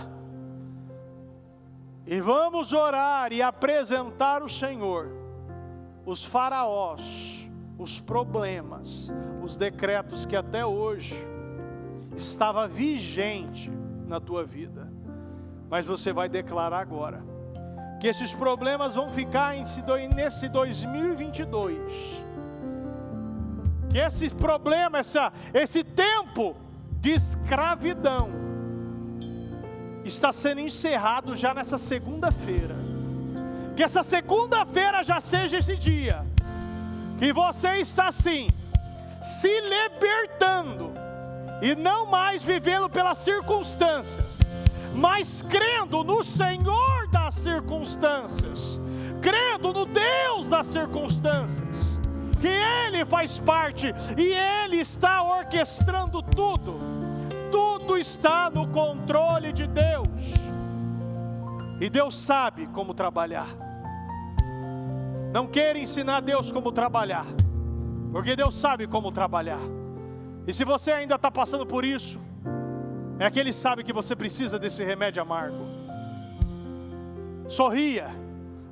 Speaker 1: E vamos orar e apresentar ao Senhor os faraós, os problemas, os decretos que até hoje estava vigente na tua vida. Mas você vai declarar agora que esses problemas vão ficar nesse 2022. Que esse problema, esse tempo de escravidão está sendo encerrado já nessa segunda-feira. Que essa segunda-feira já seja esse dia que você está assim, se libertando, e não mais vivendo pelas circunstâncias, mas crendo no Senhor das circunstâncias, crendo no Deus das circunstâncias, que Ele faz parte e Ele está orquestrando tudo. Tudo está no controle de Deus. E Deus sabe como trabalhar. Não queira ensinar a Deus como trabalhar, porque Deus sabe como trabalhar. E se você ainda está passando por isso, é que Ele sabe que você precisa desse remédio amargo. Sorria,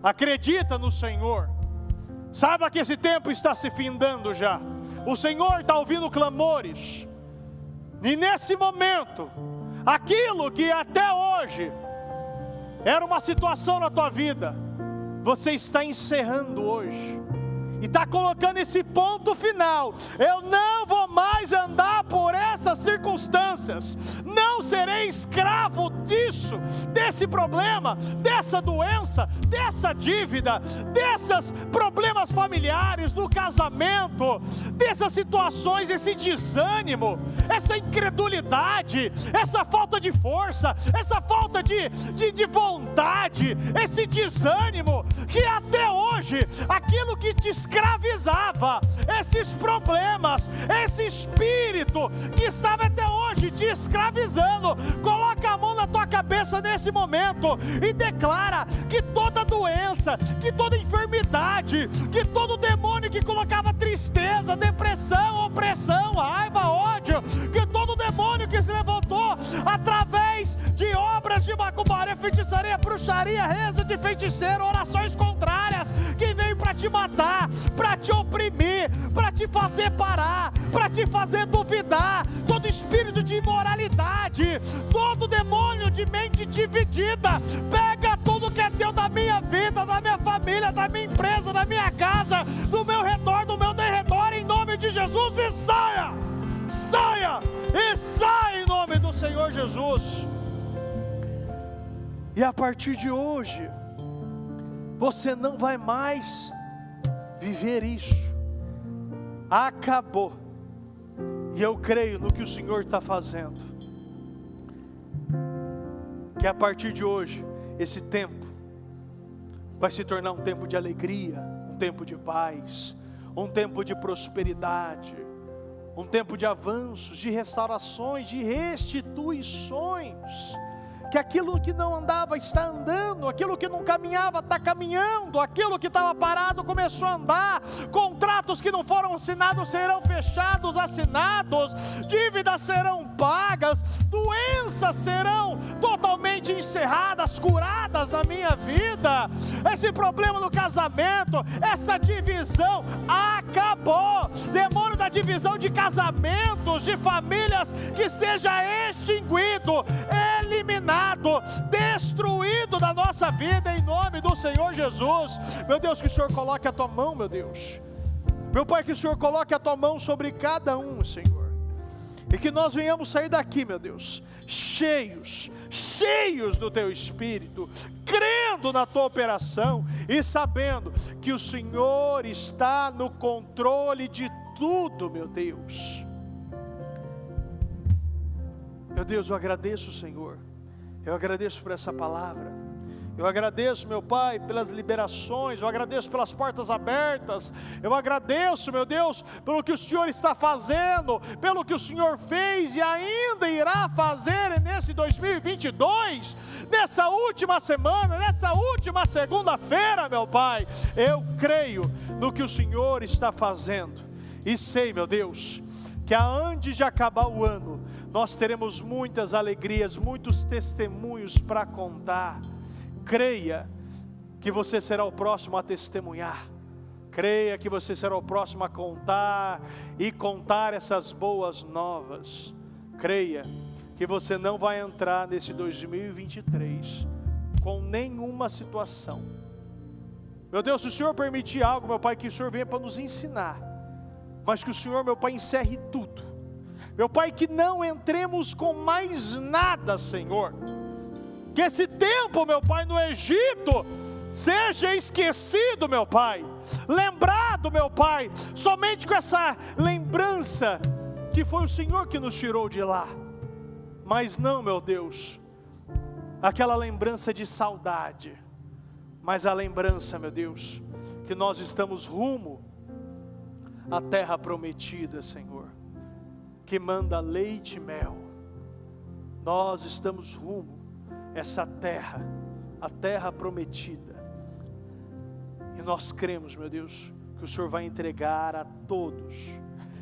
Speaker 1: acredita no Senhor. Saiba que esse tempo está se findando já. O Senhor está ouvindo clamores. E nesse momento, aquilo que até hoje era uma situação na tua vida, você está encerrando hoje. E está colocando esse ponto final. Eu não vou mais andar por essas circunstâncias. Não serei escravo disso, desse problema, dessa doença, dessa dívida, desses problemas familiares, do casamento, dessas situações, esse desânimo, essa incredulidade, essa falta de força, essa falta de vontade, esse desânimo, que até hoje, aquilo que te escravizava, esses problemas, esse espírito que estava até hoje te escravizando, coloca a mão na tua cabeça nesse momento e declara que toda doença, que toda enfermidade, que todo demônio que colocava tristeza, depressão, opressão, raiva, ódio, que todo demônio que se levantou através de obras de macumbaria, feitiçaria, bruxaria, reza de feiticeiro, orações contrárias, que veio para te matar, para te oprimir, para te fazer parar, para te fazer duvidar, todo espírito de imoralidade, todo demônio de mente dividida, pega tudo que é teu da minha vida, da minha família, da minha empresa, da minha casa, do meu redor, do meu derredor, em nome de Jesus, e saia, saia, e saia em nome do Senhor Jesus. E a partir de hoje, você não vai mais viver isso. Acabou. E eu creio no que o Senhor está fazendo. Que a partir de hoje, esse tempo vai se tornar um tempo de alegria, um tempo de paz, um tempo de prosperidade, um tempo de avanços, de restaurações, de restituições. Que aquilo que não andava está andando, aquilo que não caminhava está caminhando, aquilo que estava parado começou a andar, contratos que não foram assinados serão fechados, assinados, dívidas serão pagas, doenças serão totalmente encerradas, curadas na minha vida, esse problema no casamento, essa divisão acabou, demônio da divisão de casamentos, de famílias, que seja extinguido, eliminado, destruído da nossa vida, em nome do Senhor Jesus. Meu Deus, que o Senhor coloque a tua mão, meu Deus, meu Pai, que o Senhor coloque a tua mão sobre cada um, Senhor, e que nós venhamos sair daqui, meu Deus, cheios do teu Espírito, crendo na tua operação e sabendo que o Senhor está no controle de tudo, meu Deus. Meu Deus, eu agradeço, Senhor. Eu agradeço por essa palavra. Eu agradeço, meu Pai, pelas liberações. Eu agradeço pelas portas abertas. Eu agradeço, meu Deus, pelo que o Senhor está fazendo, pelo que o Senhor fez e ainda irá fazer nesse 2022, nessa última semana, nessa última segunda-feira, meu Pai. Eu creio no que o Senhor está fazendo e sei, meu Deus, que antes de acabar o ano, nós teremos muitas alegrias, muitos testemunhos para contar. Creia que você será o próximo a testemunhar. Creia que você será o próximo a contar e contar essas boas novas. Creia que você não vai entrar nesse 2023 com nenhuma situação. Meu Deus, se o Senhor permitir algo, meu Pai, que o Senhor venha para nos ensinar, mas que o Senhor, meu Pai, encerre tudo. Meu Pai, que não entremos com mais nada, Senhor. Que esse tempo, meu Pai, no Egito seja esquecido, meu Pai. Lembrado, meu Pai, somente com essa lembrança que foi o Senhor que nos tirou de lá. Mas não, meu Deus, aquela lembrança de saudade. mas a lembrança, meu Deus, que nós estamos rumo à terra prometida, Senhor, que manda leite e mel. Nós estamos rumo a essa terra, a terra prometida. E nós cremos, meu Deus, que o Senhor vai entregar a todos.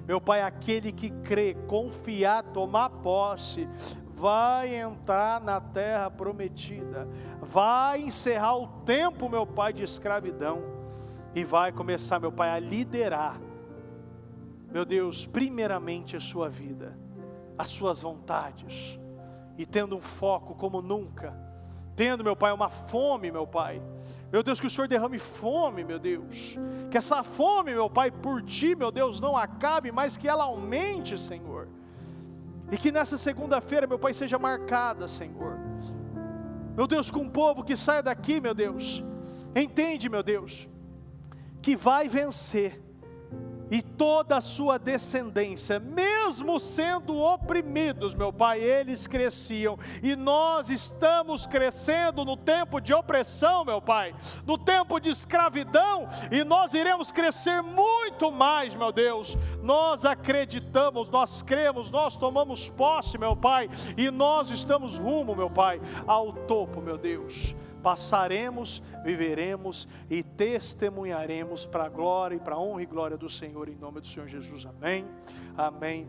Speaker 1: Meu Pai, aquele que crê, confiar, tomar posse, vai entrar na terra prometida, vai encerrar o tempo, meu Pai, de escravidão, e vai começar, meu Pai, a liderar, meu Deus, primeiramente a sua vida, as suas vontades, e tendo um foco como nunca, tendo, meu Pai, uma fome, meu Pai. Meu Deus, que o Senhor derrame fome, meu Deus. Que essa fome, meu Pai, por Ti, meu Deus, não acabe, mas que ela aumente, Senhor. E que nessa segunda-feira, meu Pai, seja marcada, Senhor. Meu Deus, com um povo que saia daqui, meu Deus. Entende, meu Deus, que vai vencer. E toda a sua descendência, mesmo sendo oprimidos, meu Pai, eles cresciam, e nós estamos crescendo no tempo de opressão, meu Pai, no tempo de escravidão, e nós iremos crescer muito mais, meu Deus. Nós acreditamos, nós cremos, nós tomamos posse, meu Pai, e nós estamos rumo, meu Pai, ao topo, meu Deus. Passaremos, viveremos e testemunharemos para a glória e para a honra e glória do Senhor, em nome do Senhor Jesus, amém, amém.